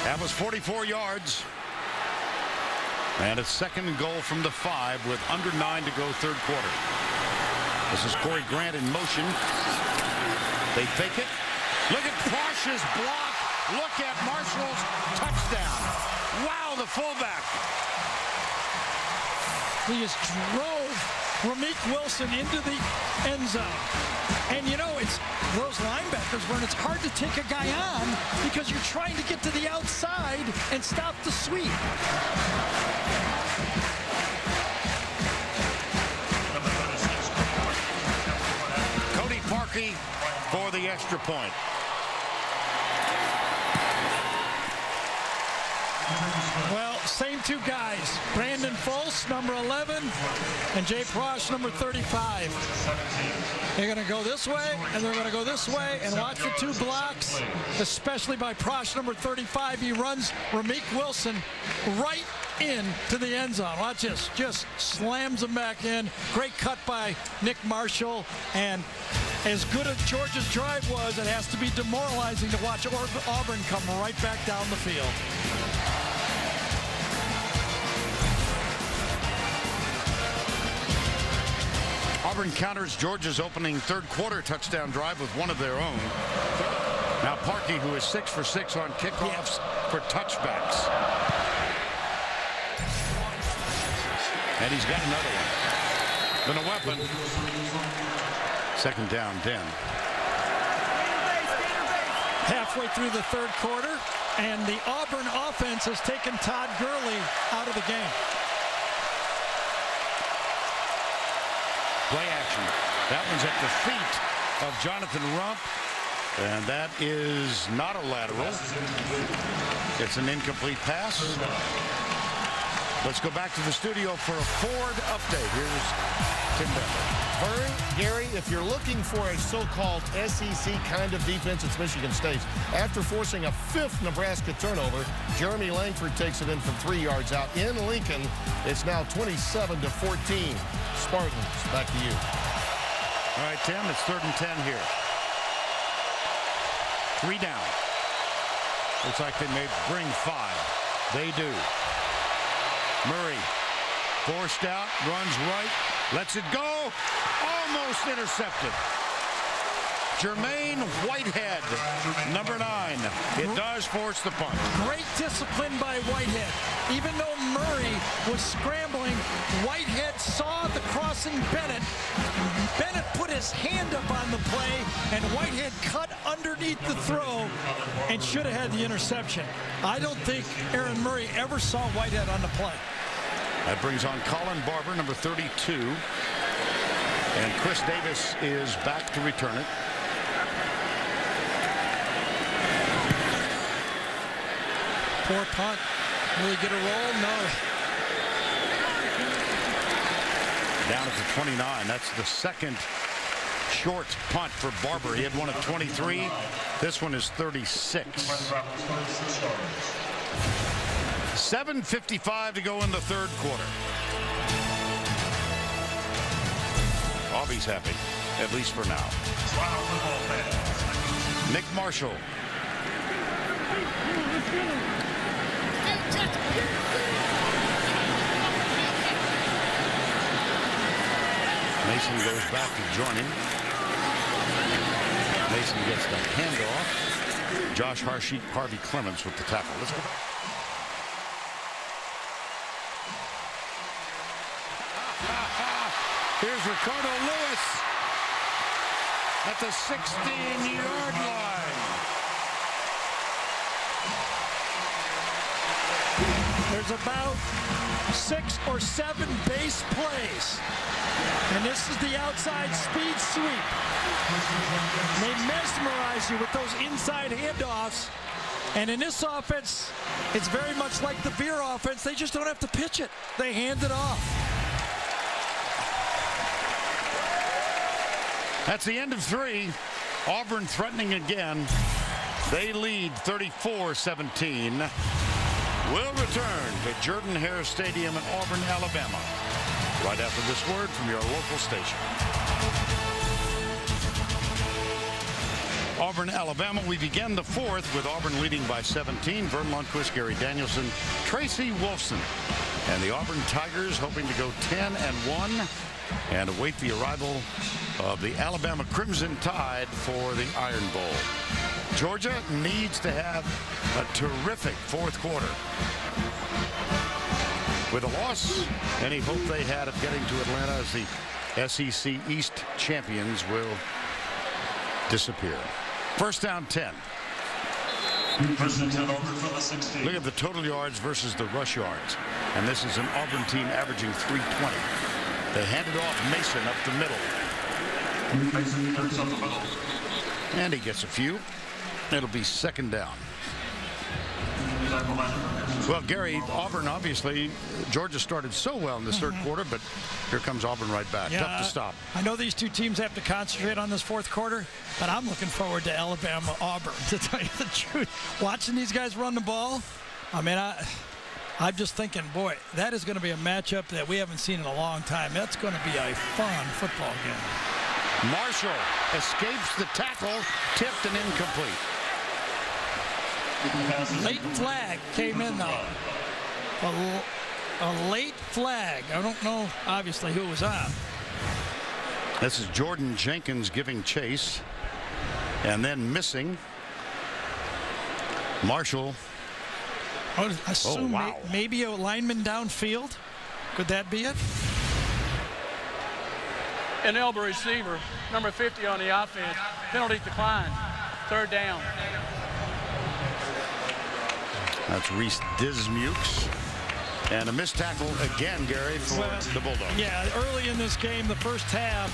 That was 44 yards. And a 2nd and goal from the 5 with under 9 to go 3rd quarter. This is Corey Grant in motion. They fake it. Look at Prosch's block. Look at Marshall's touchdown. Wow, the fullback. He just drove Ramik Wilson into the end zone. And you know, it's those linebackers, Vern, it's hard to take a guy on because you're trying to get to the outside and stop the sweep. Cody Parkey for the extra point. Well, same 2 guys. Brandon Fultz, number 11, and Jay Prosch, number 35. They're going to go this way, and they're going to go this way, and watch the 2 blocks, especially by Prosch, number 35. He runs Ramik Wilson right into the end zone. Watch this. Just slams him back in. Great cut by Nick Marshall, and as good as Georgia's drive was, it has to be demoralizing to watch Auburn come right back down the field. Auburn counters Georgia's opening 3rd quarter touchdown drive with one of their own. Now Parkey, who is 6 for 6 on kickoffs for touchbacks. And he's got another one. Been a weapon. 2nd down, 10. Halfway through the 3rd quarter, and the Auburn offense has taken Todd Gurley out of the game. Play action. That one's at the feet of Jonathan Rump. And that is not a lateral. It's an incomplete pass. Let's go back to the studio for a Ford update. Here's Tim Becker. Vern, Gary, if you're looking for a so-called SEC kind of defense, it's Michigan State. After forcing a 5th Nebraska turnover, Jeremy Langford takes it in from 3 yards out. In Lincoln, it's now 27-14. Spartans, back to you. All right, Tim, it's 3rd and 10 here. 3 down. Looks like they may bring 5. They do. Murray forced out, runs right, lets it go, almost intercepted. Jermaine Whitehead, number 9. It does force the punt. Great discipline by Whitehead. Even though Murray was scrambling, Whitehead saw the crossing Bennett. Bennett put his hand up on the play, and Whitehead cut underneath the throw and should have had the interception. I don't think Aaron Murray ever saw Whitehead on the play. That brings on Colin Barber, number 32. And Chris Davis is back to return it. Poor punt. Will he get a roll? No. Down at the 29. That's the 2nd short punt for Barber. He had one at 23. This one is 36. 7:55 to go in the 3rd quarter. Aubie's happy. at least for now. Nick Marshall. Mason goes back to join him. Mason gets the handoff. Josh Harvey Clements with the tackle. Let's go. Here's Ricardo Lewis at the 16-yard line. There's about 6 or 7 base plays. And this is the outside speed sweep. They mesmerize you with those inside handoffs. And in this offense, it's very much like the Beer offense. They just don't have to pitch it. They hand it off. That's the end of 3. Auburn threatening again. They lead 34-17. We'll return to Jordan-Hare Stadium in Auburn, Alabama, right after this word from your local station. Auburn, Alabama. We begin the 4th with Auburn leading by 17. Vern Lundquist, Gary Danielson, Tracy Wolfson. And the Auburn Tigers hoping to go 10-1 and await the arrival of the Alabama Crimson Tide for the Iron Bowl. Georgia needs to have a terrific 4th quarter. With a loss, any hope they had of getting to Atlanta as the SEC East champions will disappear. First down 10. First and 10 Auburn from the 16. Look at the total yards versus the rush yards. And this is an Auburn team averaging 320. They hand it off Mason up the middle. Mason carries up the middle. And he gets a few. It'll be second down. Well, Gary, Auburn, obviously, Georgia started so well in this third quarter, but here comes Auburn right back. Tough to stop. I know these two teams have to concentrate on this 4th quarter, but I'm looking forward to Alabama-Auburn, to tell you the truth. Watching these guys run the ball, I mean, I'm just thinking, boy, that is going to be a matchup that we haven't seen in a long time. That's going to be a fun football game. Marshall escapes the tackle, tipped and incomplete. Late flag came in, though. A late flag. I don't know, obviously, who it was on. This is Jordan Jenkins giving chase and then missing. Marshall. I would assume wow. maybe a lineman downfield. Could that be it? An elbow receiver, number 50 on the offense. Penalty declined. 3rd down. That's Reese Dismukes. And a missed tackle again, Gary, for the Bulldogs. Yeah, early in this game, the first half,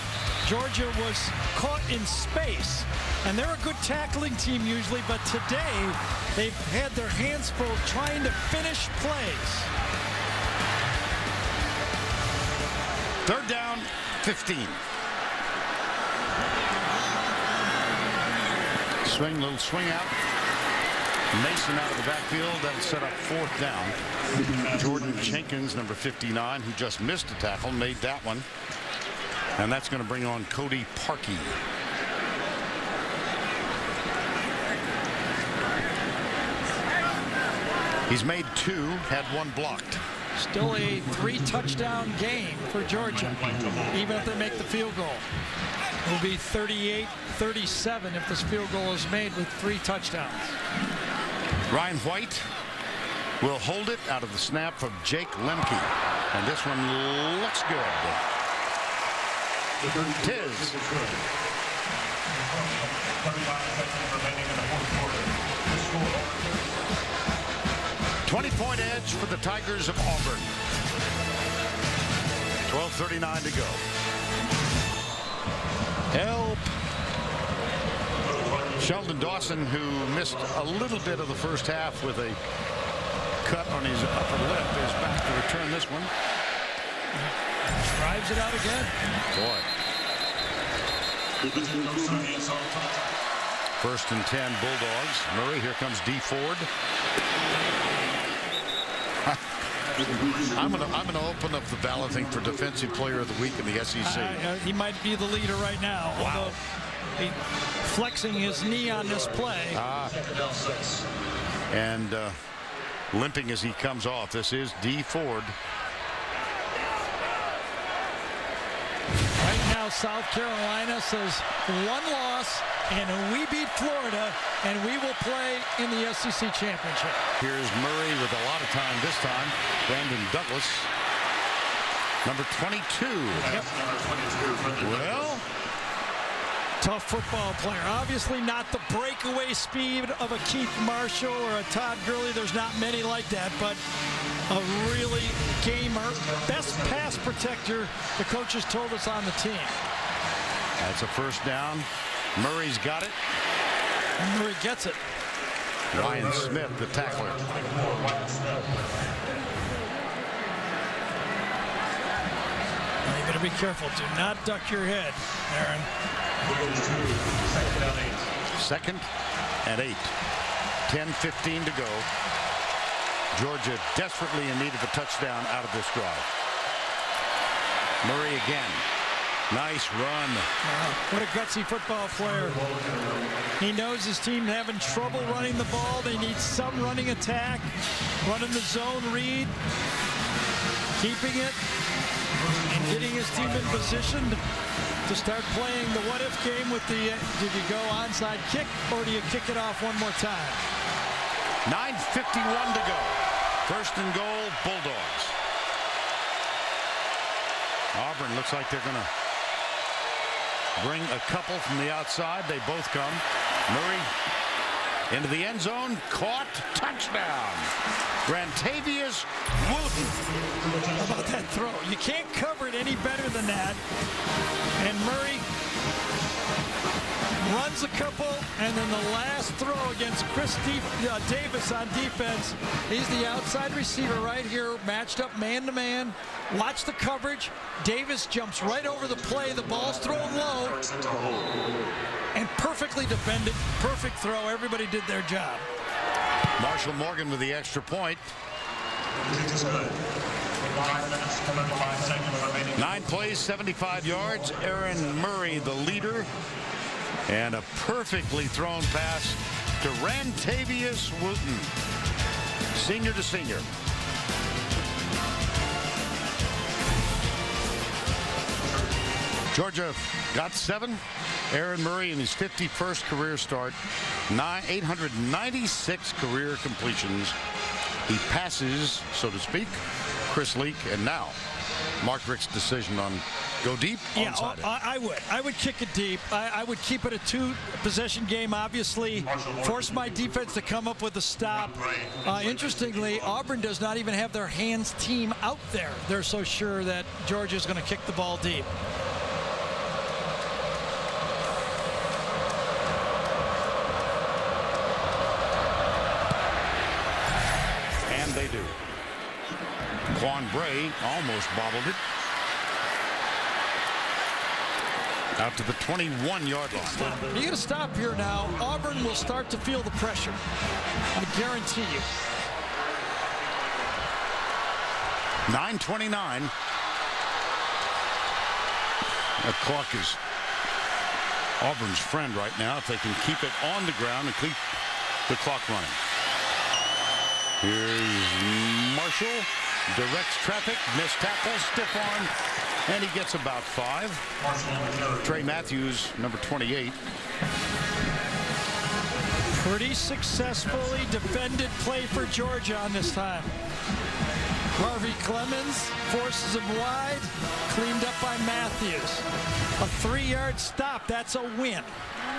Georgia was caught in space. And they're a good tackling team usually, but today they've had their hands full trying to finish plays. 3rd down, 15. Little swing out. Mason out of the backfield. That'll set up 4th down. Jordan Jenkins, number 59, who just missed a tackle, made that one. And that's going to bring on Cody Parkey. He's made 2, had 1 blocked. Still a 3-touchdown game for Georgia, even if they make the field goal. It will be 38-37 if this field goal is made with 3 touchdowns. Ryan White will hold it out of the snap from Jake Lemke. And this one looks good. Tiz. 20-point edge for the Tigers of Auburn. 12:39 to go. Help. Sheldon Dawson, who missed a little bit of the first half with a cut on his upper lip, is back to return this one. Drives it out again. Boy. 1st and 10 Bulldogs. Murray, here comes D. Ford. I'm gonna open up the balloting for Defensive Player of the Week in the SEC. He might be the leader right now. Wow. He flexing his knee on this play. And limping as he comes off. This is D. Ford. Right now, South Carolina says 1 loss, and we beat Florida, and we will play in the SEC championship. Here's Murray with a lot of time this time. Brandon Douglas, number 22. Yep. Well, tough football player. Obviously not the breakaway speed of a Keith Marshall or a Todd Gurley. There's not many like that, but a really gamer. Best pass protector the coaches told us on the team. that's a first down. Murray's got it. And Murray gets it. Ryan Smith, the tackler. You got to be careful. Do not duck your head, Aaron. 2nd and 8. 10:15 to go. Georgia desperately in need of a touchdown out of this drive. Murray again. Nice run. What a gutsy football player. He knows his team having trouble running the ball. They need some running attack, running the zone read, keeping it, and getting his team in position to start playing the what-if game with the, did you go onside kick or do you kick it off one more time? 9:51 to go. 1st and goal, Bulldogs. Auburn looks like they're going to bring a couple from the outside. They both come. Murray into the end zone. Caught. Touchdown. Rantavius Wooten. How about that throw? You can't cover it any better than that. And Murray runs a couple, and then the last throw against Chris Davis on defense. He's the outside receiver right here, matched up man-to-man. Watch the coverage. Davis jumps right over the play. The ball's thrown low. And perfectly defended. Perfect throw. Everybody did their job. Marshall Morgan with the extra point. 9 plays, 75 yards. Aaron Murray, the leader. And a perfectly thrown pass to Rantavius Wooten. Senior to senior. Georgia got 7. Aaron Murray in his 51st career start. 896 career completions. He passes, so to speak, Chris Leak, and now Mark Richt's decision on go deep. Yeah, I would kick it deep. I would keep it a 2-possession game, obviously. Force my defense to come up with a stop. Interestingly, Auburn does not even have their hands team out there. They're so sure that Georgia's going to kick the ball deep. And they do. Quan Bray almost bobbled it. Out to the 21-yard line. You got to stop here now. Auburn will start to feel the pressure. I guarantee you. 9:29. That clock is Auburn's friend right now if they can keep it on the ground and keep the clock running. Here's Marshall. Directs traffic. Missed tackle. Stiff arm. And he gets about 5. Trey Matthews, number 28. Pretty successfully defended play for Georgia on this time. Harvey Clemens forces him wide. Cleaned up by Matthews. A 3-yard stop. That's a win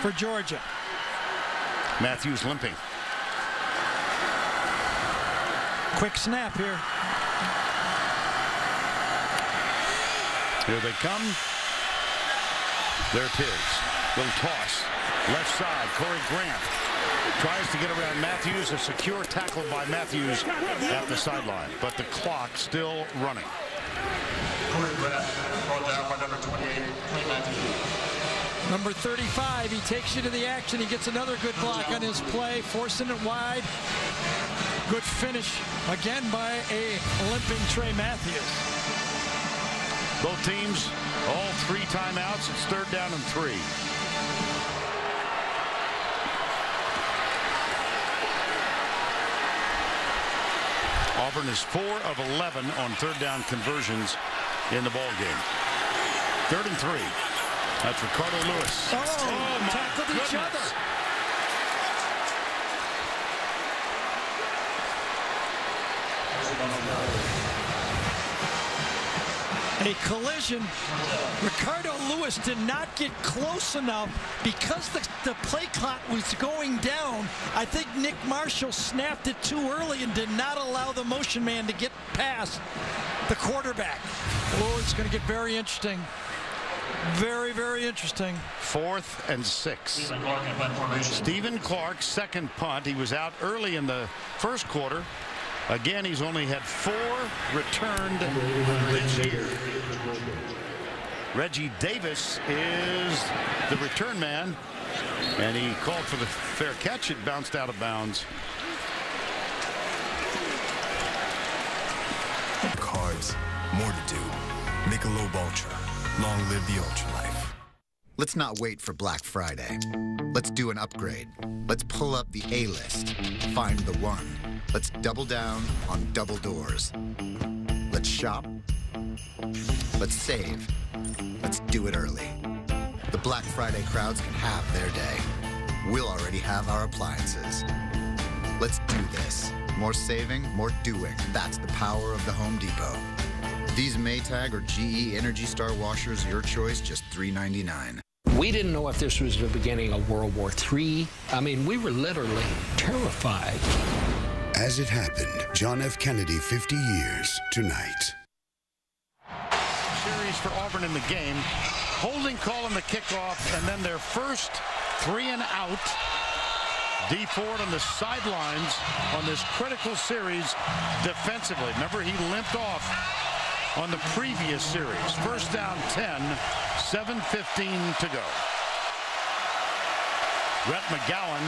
for Georgia. Matthews limping. Quick snap here. Here they come. There it is. Little toss. Left side. Corey Grant tries to get around Matthews. A secure tackle by Matthews at the sideline. But the clock still running. Corey Grant brought down by number 28, Clay Matthews. Number 35, he takes you to the action. He gets another good block on his play, forcing it wide. Good finish again by a limping Trey Matthews. Both teams, all 3 timeouts. It's 3rd down and 3. Auburn is 4 of 11 on 3rd down conversions in the ball game. 3rd and 3. That's Ricardo Lewis. Oh my tackled each other. A collision. Ricardo Lewis did not get close enough because the play clock was going down. I think Nick Marshall snapped it too early and did not allow the motion man to get past the quarterback. Oh, it's going to get very interesting. Very, very interesting. 4th and 6. Stephen Clark, second punt. He was out early in the first quarter. Again, he's only had 4 returned this year. Reggie Davis is the return man, and he called for the fair catch. It bounced out of bounds. Cards, more to do. Michelob Ultra. Long live the Ultra Life. Let's not wait for Black Friday. Let's do an upgrade. Let's pull up the A-list. Find the one. Let's double down on double doors. Let's shop. Let's save. Let's do it early. The Black Friday crowds can have their day. We'll already have our appliances. Let's do this. More saving, more doing. That's the power of the Home Depot. These Maytag or GE Energy Star washers, your choice, just $3.99. We didn't know if this was the beginning of World War III. I mean, we were literally terrified. As it happened, John F. Kennedy, 50 years tonight. Series for Auburn in the game. Holding call on the kickoff, and then their first 3 and out. D Ford on the sidelines on this critical series defensively. Remember, he limped off on the previous series. First down 10, 7:15 to go. Rhett McGowan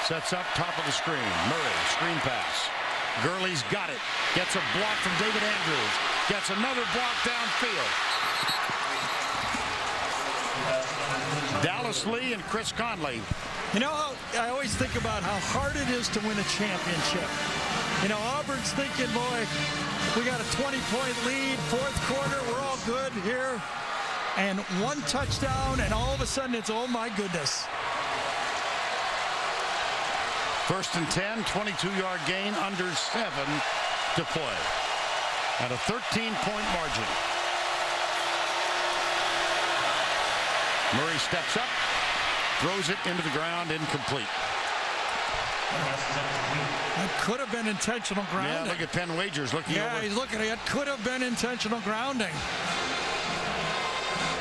sets up top of the screen. Murray, screen pass. Gurley's got it. Gets a block from David Andrews. Gets another block downfield. Dallas Lee and Chris Conley. You know, I always think about how hard it is to win a championship. You know, Auburn's thinking, boy, we got a 20-point lead, 4th quarter, we're all good here. And 1 touchdown, and all of a sudden it's, oh my goodness. 1st and 10, 22-yard gain, under 7 to play. At a 13-point margin. Murray steps up, throws it into the ground, incomplete. That could have been intentional grounding. Yeah, look at Penn Wagers looking over. Yeah, he's looking at it. Could have been intentional grounding.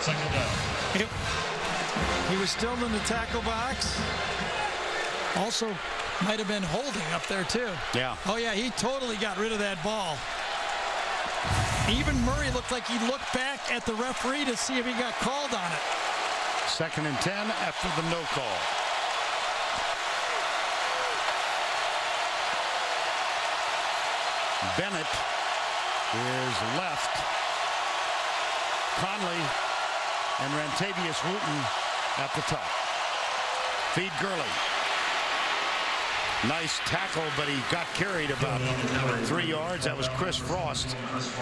Second down. He was still in the tackle box. Also, might have been holding up there, too. Yeah. Oh, yeah, he totally got rid of that ball. Even Murray looked like he looked back at the referee to see if he got called on it. 2nd and 10 after the no call. Bennett is left. Conley and Rantavius Wooten at the top. Feed Gurley. Nice tackle, but he got carried about 3 yards. That was Chris Frost,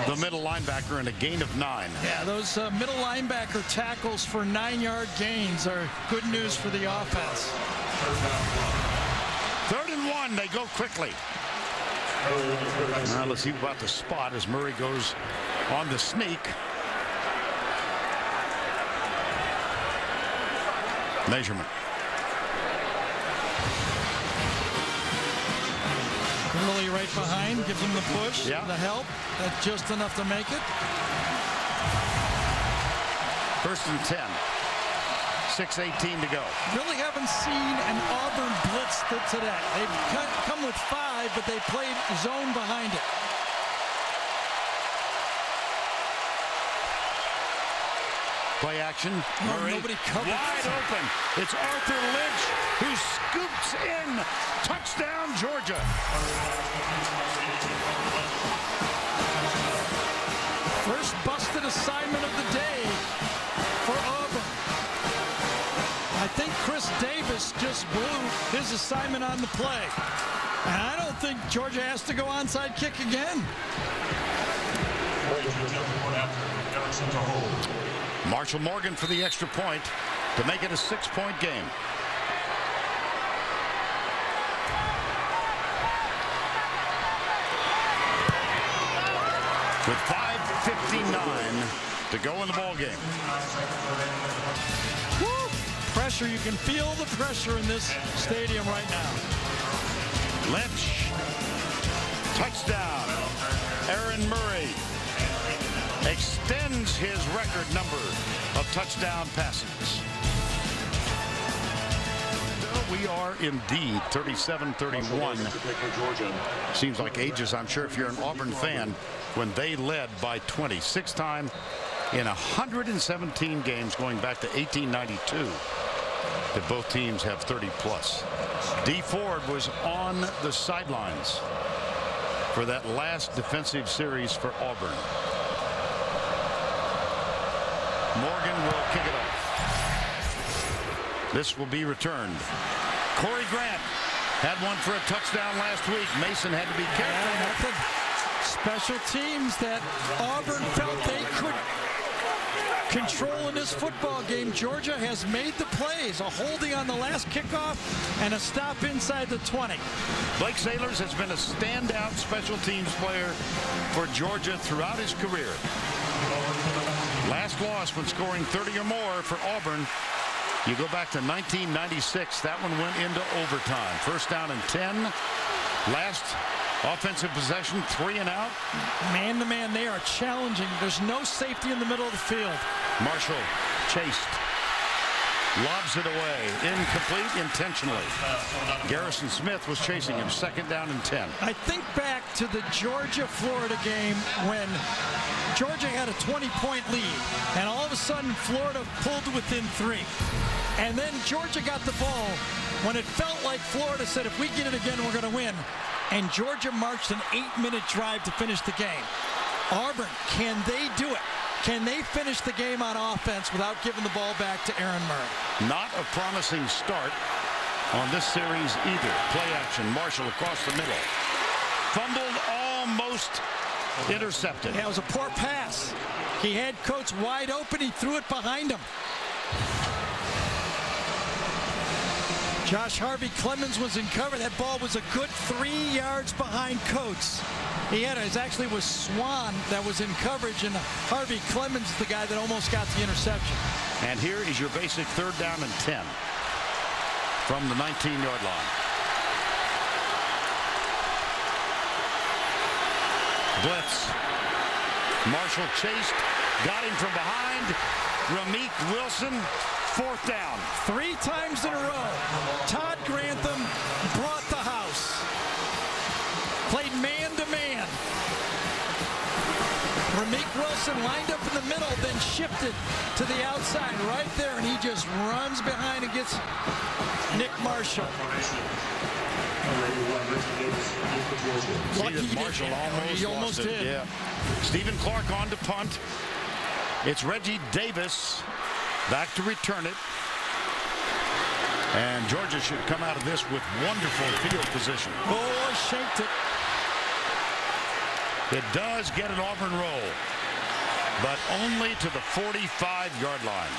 the middle linebacker, and a gain of 9. Yeah, those middle linebacker tackles for 9-yard gains are good news for the offense. 3rd and 1, they go quickly. Now let's see about the spot as Murray goes on the sneak. Measurement. Gurley right behind, gives him the push, the help. That's just enough to make it. 1st and 10. 6:18 to go. Really haven't seen an Auburn blitz today. They've come with 5, but they played zone behind it. Play action. Oh, Murray nobody covered. wide open. It's Arthur Lynch who scoops in. Touchdown, Georgia. First busted assignment of the day for Auburn. I think Chris Davis just blew his assignment on the play. And I don't think Georgia has to go onside kick again. Marshall Morgan for the extra point to make it a 6-point game. With 5:59 to go in the ball game. Woo! Pressure, you can feel the pressure in this stadium right now. Lynch, touchdown. Aaron Murray extends his record number of touchdown passes. We are indeed 37-31. Seems like ages, I'm sure, if you're an Auburn fan, when they led by 20. Sixth time in 117 games going back to 1892 that both teams have 30-plus. Dee Ford was on the sidelines for that last defensive series for Auburn. Morgan will kick it off. This will be returned. Corey Grant had one for a touchdown last week. Mason had to be careful. Special teams that Auburn felt they could control in this football game. Georgia has made the plays. A holding on the last kickoff and a stop inside the 20. Blake Sailors has been a standout special teams player for Georgia throughout his career. Last loss when scoring 30 or more for Auburn. You go back to 1996. That one went into overtime. First down and 10. Last offensive possession, 3 and out. Man to man, they are challenging. There's no safety in the middle of the field. Marshall chased. Lobs it away. Incomplete intentionally. Garrison Smith was chasing him. Second down and 10. I think back to the Georgia-Florida game when Georgia had a 20-point lead, and all of a sudden Florida pulled within 3. And then Georgia got the ball when it felt like Florida said, if we get it again, we're going to win. And Georgia marched an 8-minute drive to finish the game. Auburn, can they do it? Can they finish the game on offense without giving the ball back to Aaron Murray? Not a promising start on this series either. Play action. Marshall across the middle. Fumbled, almost intercepted. Yeah, it was a poor pass. He had Coates wide open. He threw it behind him. Josh Harvey Clemens was in cover. That ball was a good 3 yards behind Coates. He had it actually was Swan that was in coverage, and Harvey Clemens the guy that almost got the interception. And here is your basic third down and 10 from the 19-yard line. Blitz. Marshall chased, got him from behind. Ramik Wilson, fourth down. 3 times in a row, Todd Grantham brought the house. Played man-to-man. Ramik Wilson lined up in the middle, then shifted to the outside right there, and he just runs behind and gets Nick Marshall. See that Marshall almost did. Yeah. Stephen Clark on to punt. It's Reggie Davis back to return it. And Georgia should come out of this with wonderful field position. Oh, shanked it. It does get an Auburn roll, but only to the 45-yard line.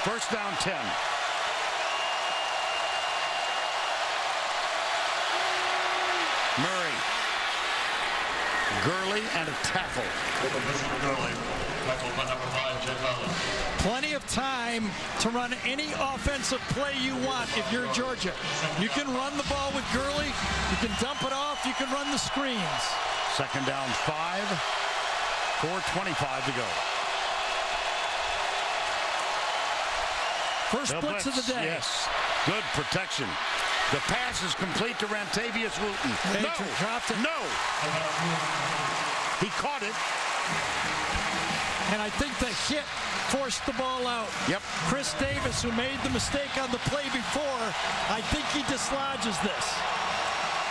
First down 10. Murray. Gurley and a tackle. Plenty of time to run any offensive play you want if you're Georgia. You can run the ball with Gurley. You can dump it off. You can run the screens. Second down 5. 4:25 to go. First blitz of the day. Yes. Good protection. The pass is complete to Rantavius Wooten. No. He caught it. And I think the hit forced the ball out. Yep. Chris Davis, who made the mistake on the play before, I think he dislodges this.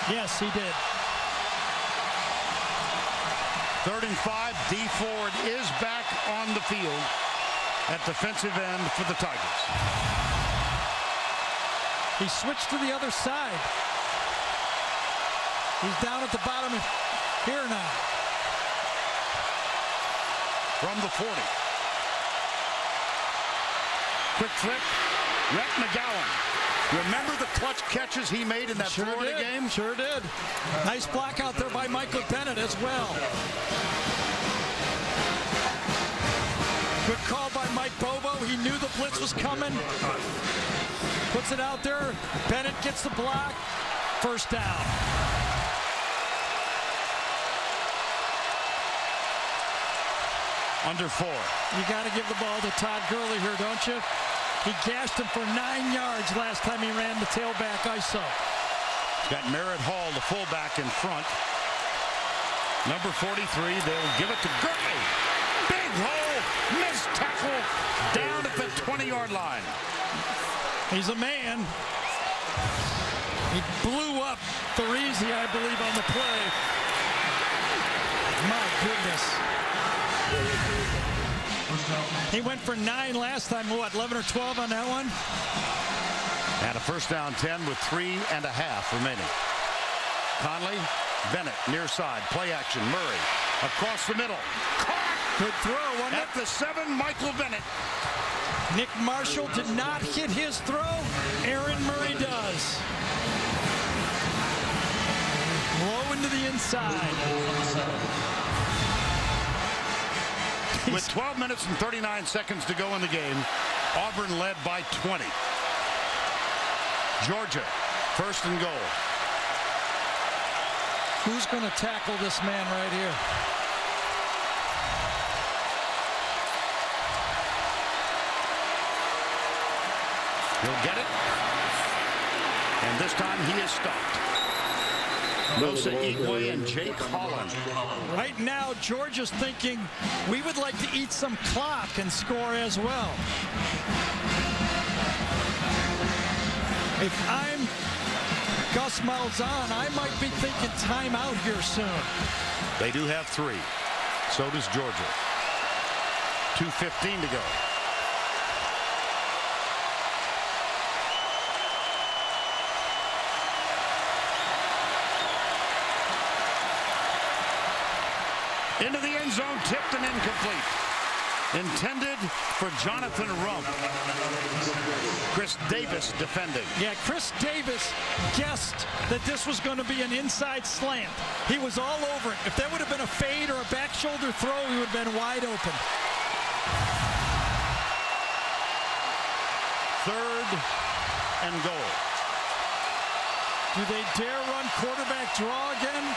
Yes, he did. 3rd and 5. D Ford is back on the field at defensive end for the Tigers. He switched to the other side. He's down at the bottom here now. From the 40. Quick flip. Rhett McGowan. Remember the clutch catches he made in that Florida game? Sure did. Nice block out there by Michael Bennett as well. Good call by Mike Bobo. He knew the blitz was coming. Puts it out there. Bennett gets the block. First down. Under 4. You got to give the ball to Todd Gurley here, don't you? He gashed him for 9 yards last time he ran the tailback ISO. Got Merritt Hall, the fullback, in front. Number 43, they'll give it to Gurley. Big hole, missed tackle, down at the 20-yard line. He's a man. He blew up Therese, I believe, on the play. My goodness. He went for 9 last time. What, 11 or 12 on that one? And a first down 10 with 3.5 remaining. Conley, Bennett, near side, play action, Murray, across the middle. Caught! Good throw, wasn't it? At the 7, Michael Bennett. Nick Marshall did not hit his throw. Aaron Murray does. Low into the inside. With 12 minutes and 39 seconds to go in the game, Auburn led by 20. Georgia, 1st and goal. Who's going to tackle this man right here? He'll get it. And this time he is stopped. Nosa Igwe and Jake Holland. Right now, Georgia's thinking we would like to eat some clock and score as well. If I'm Gus Malzahn, I might be thinking timeout here soon. They do have 3. So does Georgia. 2:15 to go. Into the end zone, tipped and incomplete. Intended for Jonathan Rump. Chris Davis defending. Yeah, Chris Davis guessed that this was going to be an inside slant. He was all over it. If that would have been a fade or a back shoulder throw, he would have been wide open. 3rd and goal. Do they dare run quarterback draw again?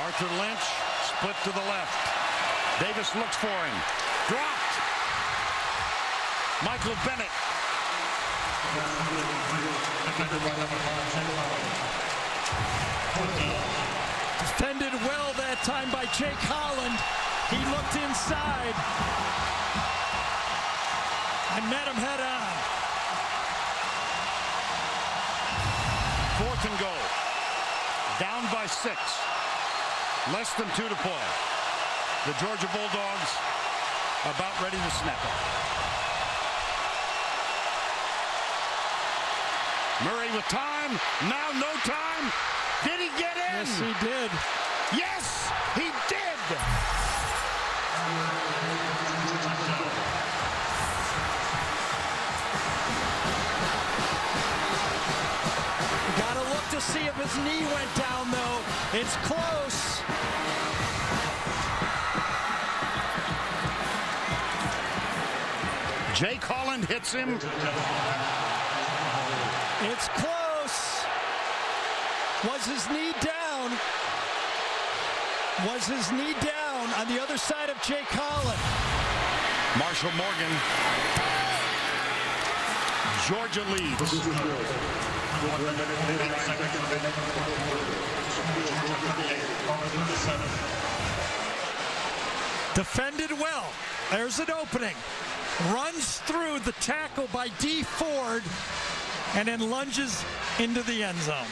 Arthur Lynch split to the left. Davis looks for him. Dropped. Michael Bennett. Defended well that time by Jake Holland. He looked inside and met him head on. 4th and goal. Down by 6. Less than 2 to play. The Georgia Bulldogs about ready to snap it. Murray with time. Now no time. Did he get in? Yes, he did. Yes, he did. Got to look to see if his knee went down, though. It's close. Jake Holland hits him. It's close. Was his knee down? Was his knee down on the other side of Jake Holland? Marshall Morgan. Georgia leads. Defended well. There's an opening. Runs through the tackle by D. Ford and then lunges into the end zone.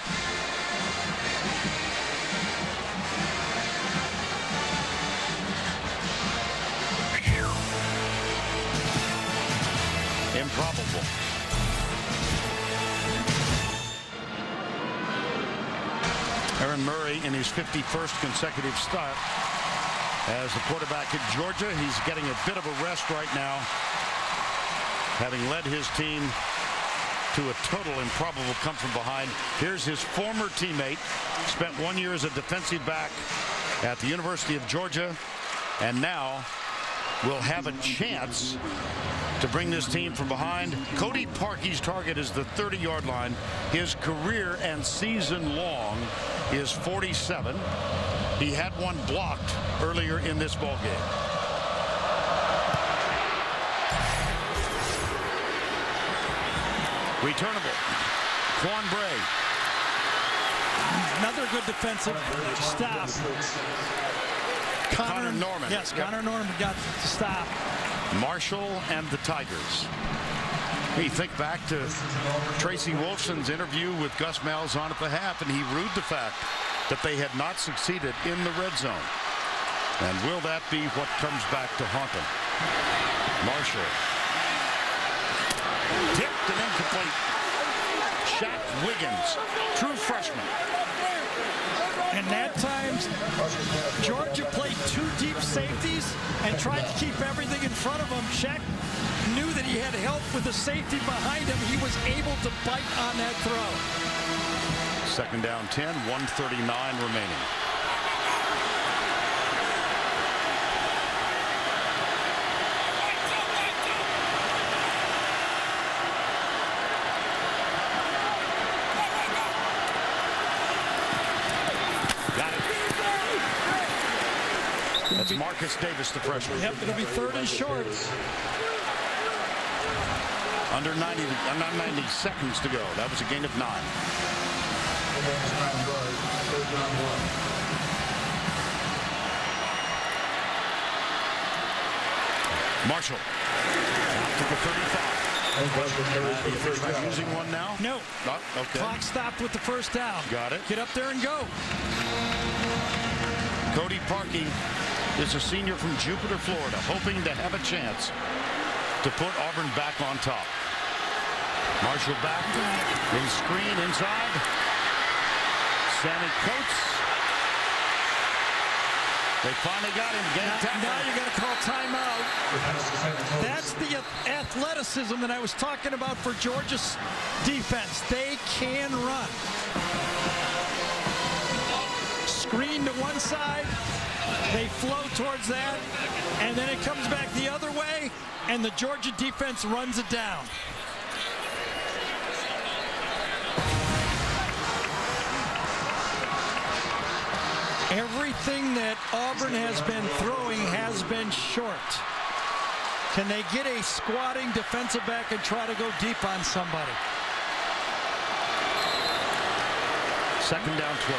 Improbable. Aaron Murray in his 51st consecutive start as the quarterback at Georgia. He's getting a bit of a rest right now, having led his team to a total improbable come from behind. Here's his former teammate, spent 1 year as a defensive back at the University of Georgia, and now will have a chance to bring this team from behind. Cody Parkey's target is the 30-yard line. His career and season long is 47. He had one blocked earlier in this ball game. Returnable. Quan Bray. Another good defensive stop. Connor Norman. Yes, Connor Norman got the stop. Marshall and the Tigers. You think back to Tracy Wolfson's interview with Gus Malzahn at the half, and he rued the fact that they had not succeeded in the red zone. And will that be what comes back to haunt them? Marshall. Tipped and incomplete. Shaq Wiggins, true freshman. And at times, Georgia played two deep safeties and tried to keep everything in front of him. Shaq knew that he had help with the safety behind him. He was able to bite on that throw. Second down 10, 1:39 remaining. That's Marcus Davis, the freshman. Yep, it'll be third and short. Under 90 seconds to go. That was a gain of 9. Marshall out to the 35. Do you think about using one now? No. Oh, okay. Clock stopped with the first down. Got it. Get up there and go. Cody Parkey is a senior from Jupiter, Florida, hoping to have a chance to put Auburn back on top. Marshall back in screen inside. Sammy Coates. They finally got him. Now you got to call timeout. That's the athleticism that I was talking about for Georgia's defense. They can run. Screen to one side. They flow towards that, and then it comes back the other way, and the Georgia defense runs it down. Everything that Auburn has been throwing has been short. Can they get a squatting defensive back and try to go deep on somebody? Second down 12.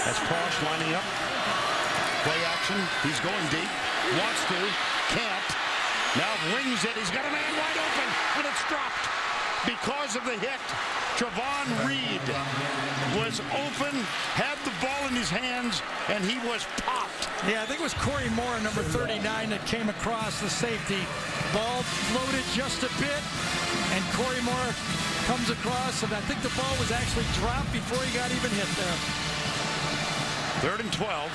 That's Posh lining up. Play action. He's going deep. Wants to. Can't. Now wings it. He's got a man wide open. And it's dropped. Because of the hit, Trevon Reed was open, had the ball in his hands, and he was popped. Yeah, I think it was Corey Moore, number 39, that came across the safety. Ball floated just a bit, and Corey Moore comes across, and I think the ball was actually dropped before he got even hit there. 3rd and 12.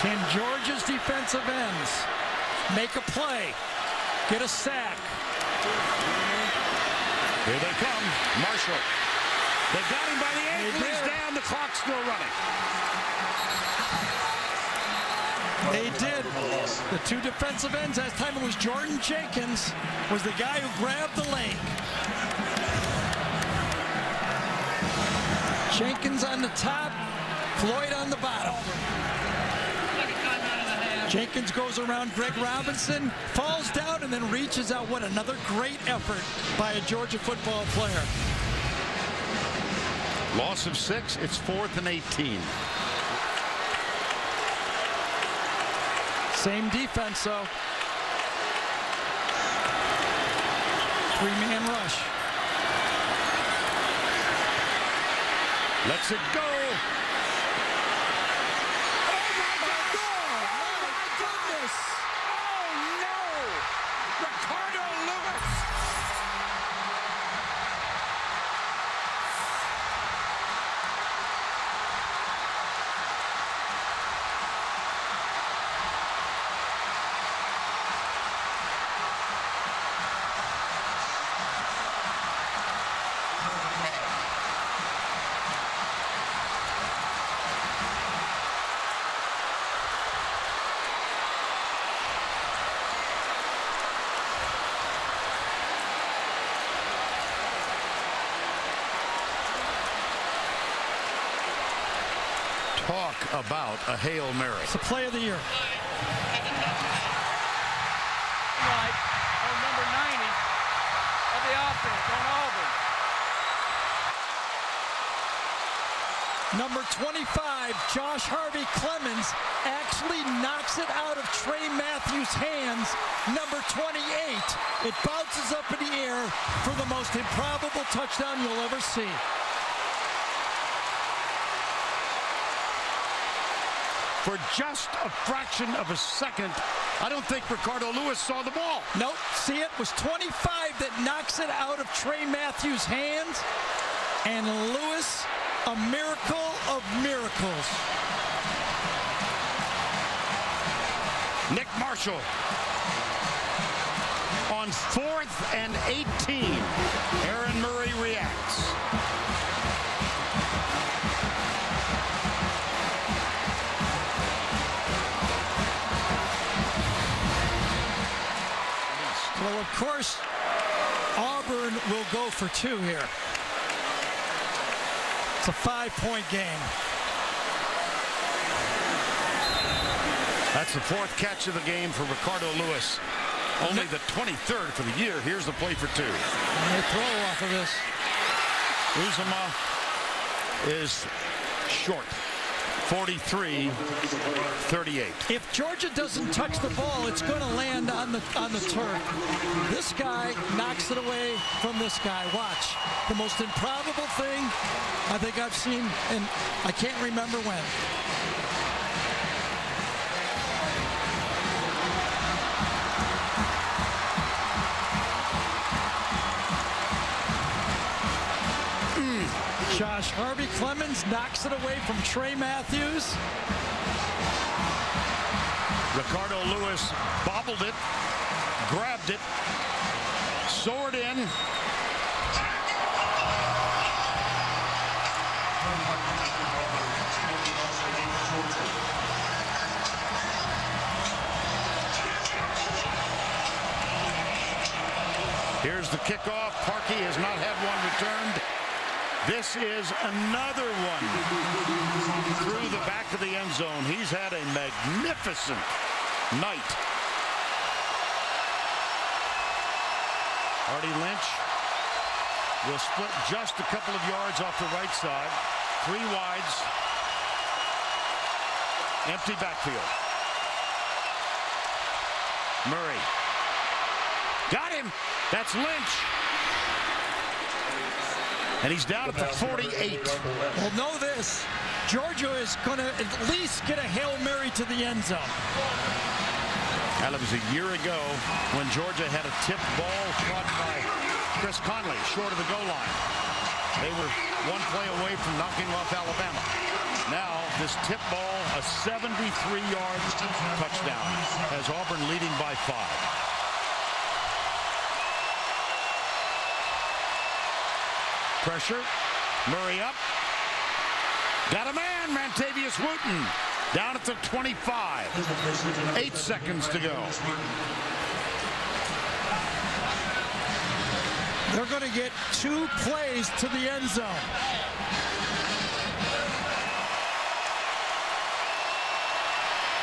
Can Georgia's defensive ends make a play, get a sack? Here they come. Marshall. They got him by the ankle. He's down. The clock's still running. They did. The two defensive ends, that time it was Jordan Jenkins, was the guy who grabbed the leg. Jenkins on the top, Floyd on the bottom. Jenkins goes around Greg Robinson, falls down, and then reaches out. What another great effort by a Georgia football player. Loss of 6. It's 4th and 18. Same defense, though. 3-man rush. Lets it go. Talk about a Hail Mary. It's the play of the year. Right on number 90 of the offense on Auburn. Number 25, Josh Harvey Clemens, actually knocks it out of Trey Matthews' hands. Number 28, it bounces up in the air for the most improbable touchdown you'll ever see. For just a fraction of a second, I don't think Ricardo Lewis saw the ball. Nope, see, it was 25 that knocks it out of Trey Matthews' hands, and Lewis, a miracle of miracles. Nick Marshall on 4th and 18. Aaron Murray reacts. Well, of course, Auburn will go for 2 here. It's a 5-point game. That's the 4th catch of the game for Ricardo Lewis. Only the 23rd for the year. Here's the play for 2. And they throw off of this. Uzomah is short. 43-38. If Georgia doesn't touch the ball, it's going to land on the turf. This guy knocks it away from this guy. Watch. The most improbable thing I think I've seen, and I can't remember when. Josh Harvey Clemens knocks it away from Trey Matthews. Ricardo Lewis bobbled it, grabbed it, soared in. Here's the kickoff. Parkey has not had one returned. This is another one through the back of the end zone. He's had a magnificent night. Artie Lynch will split just a couple of yards off the right side. 3 wides. Empty backfield. Murray. Got him. That's Lynch. And he's down at the 48. Well, know this. Georgia is going to at least get a Hail Mary to the end zone. That was a year ago when Georgia had a tipped ball caught by Chris Conley short of the goal line. They were 1 play away from knocking off Alabama. Now, this tip ball, a 73-yard touchdown, has Auburn leading by 5. Pressure. Murray up. Got a man, Mantavius Wooten. Down at the 25. 8 seconds to go. They're going to get 2 plays to the end zone.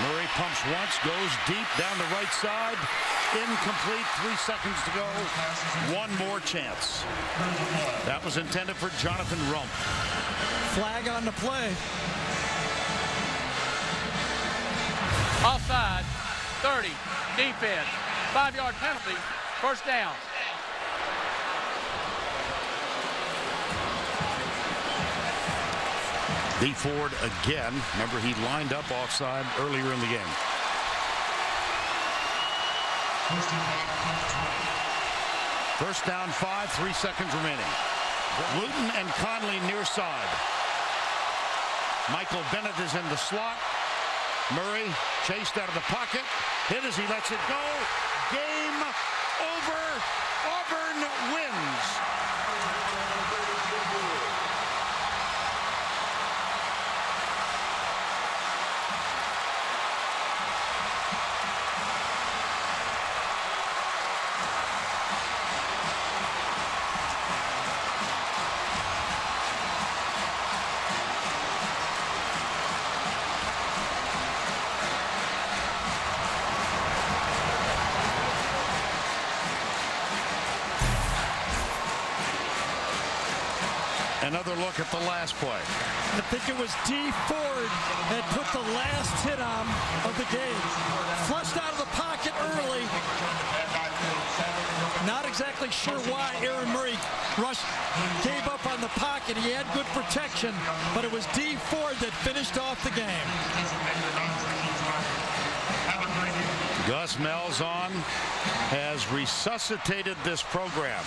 Murray pumps once, goes deep down the right side. Incomplete, 3 seconds to go. One more chance. That was intended for Jonathan Rump. Flag on the play. Offside, 30, defense, 5-yard penalty, first down. D. Ford again. Remember, he lined up offside earlier in the game. First down 5, 3 seconds remaining. Luton and Conley near side. Michael Bennett is in the slot. Murray chased out of the pocket. Hit as he lets it go. Game over. Auburn wins. Another look at the last play. I think it was D. Ford that put the last hit on of the game. Flushed out of the pocket early. Not exactly sure why Aaron Murray gave up on the pocket. He had good protection, but it was D. Ford that finished off the game. Gus Malzahn has resuscitated this program.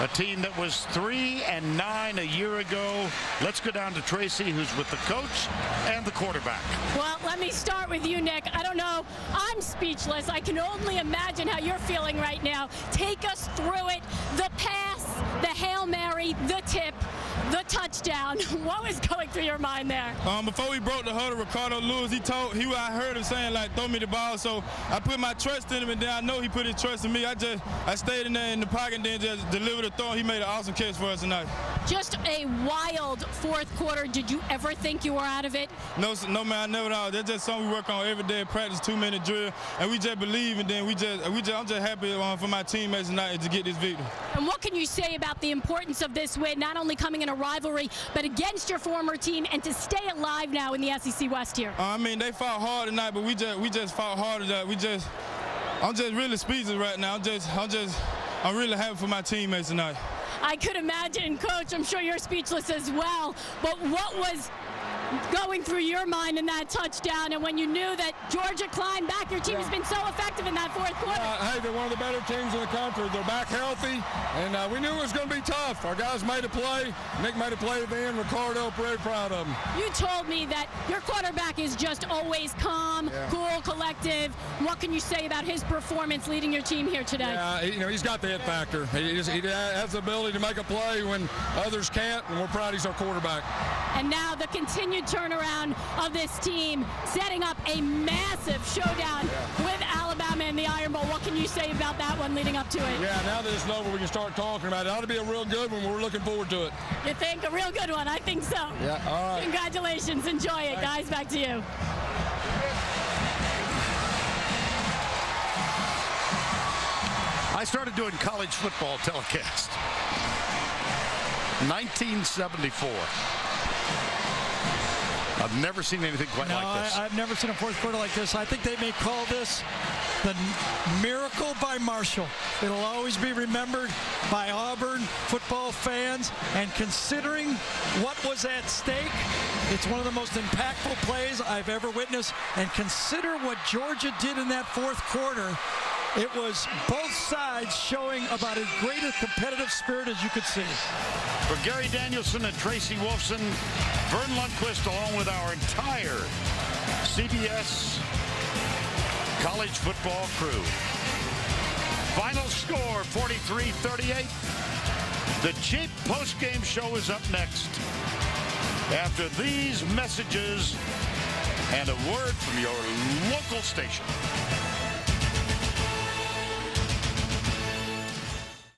A team that was 3-9 a year ago. Let's go down to Tracy, who's with the coach and the quarterback. Well, let me start with you, Nick. I don't know. I'm speechless. I can only imagine how you're feeling right now. Take us through it. The pass, the Hail Mary, the tip, the touchdown. What was going through your mind there? Before we broke the huddle, Ricardo Lewis, I heard him saying, like, throw me the ball. So I put my trust in him, and then I know he put his trust in me. I stayed in there in the pocket and then just delivered the throw. He made an awesome catch for us tonight. Just a wild fourth quarter. Did you ever think you were out of it? No, man, I never thought. That's just something we work on every day, practice, 2-minute drill, and we just believe, and then I'm just happy for my teammates tonight to get this victory. And what can you say about the importance of this win, not only coming in a rivalry, but against your former team, and to stay alive now in the SEC West here? I mean, they fought hard tonight, but we just fought harder. I'm just really speechless right now. I'm really happy for my teammates tonight. I could imagine, Coach, I'm sure you're speechless as well, but what was going through your mind in that touchdown, and when you knew that Georgia climbed back? Your team has been so effective in that fourth quarter. Hey, they're one of the better teams in the country. They're back healthy, and we knew it was going to be tough. Our guys made a play. Nick made a play at the end. Ricardo, very proud of him. You told me that your quarterback is just always calm, cool, collective. What can you say about his performance leading your team here today? Yeah, he's got the it factor. He has the ability to make a play when others can't, and we're proud he's our quarterback. And now the continued turnaround of this team, setting up a massive showdown with Alabama in the Iron Bowl. What can you say about that one leading up to it? Yeah, now that it's over, we can start talking about it. It ought to be a real good one. We're looking forward to it. You think? A real good one? I think so. Yeah, all right. Congratulations. Enjoy it, guys. Back to you. I started doing college football telecast. 1974. I've never seen anything quite like this. I've never seen a fourth quarter like this. I think they may call this the Miracle by Marshall. It'll always be remembered by Auburn football fans, and considering what was at stake, it's one of the most impactful plays I've ever witnessed. And consider what Georgia did in that fourth quarter. It was both sides showing about as great a competitive spirit as you could see. For Gary Danielson and Tracy Wolfson, Vern Lundquist, along with our entire CBS college football crew. Final score, 43-38. The Cheap postgame show is up next after these messages and a word from your local station.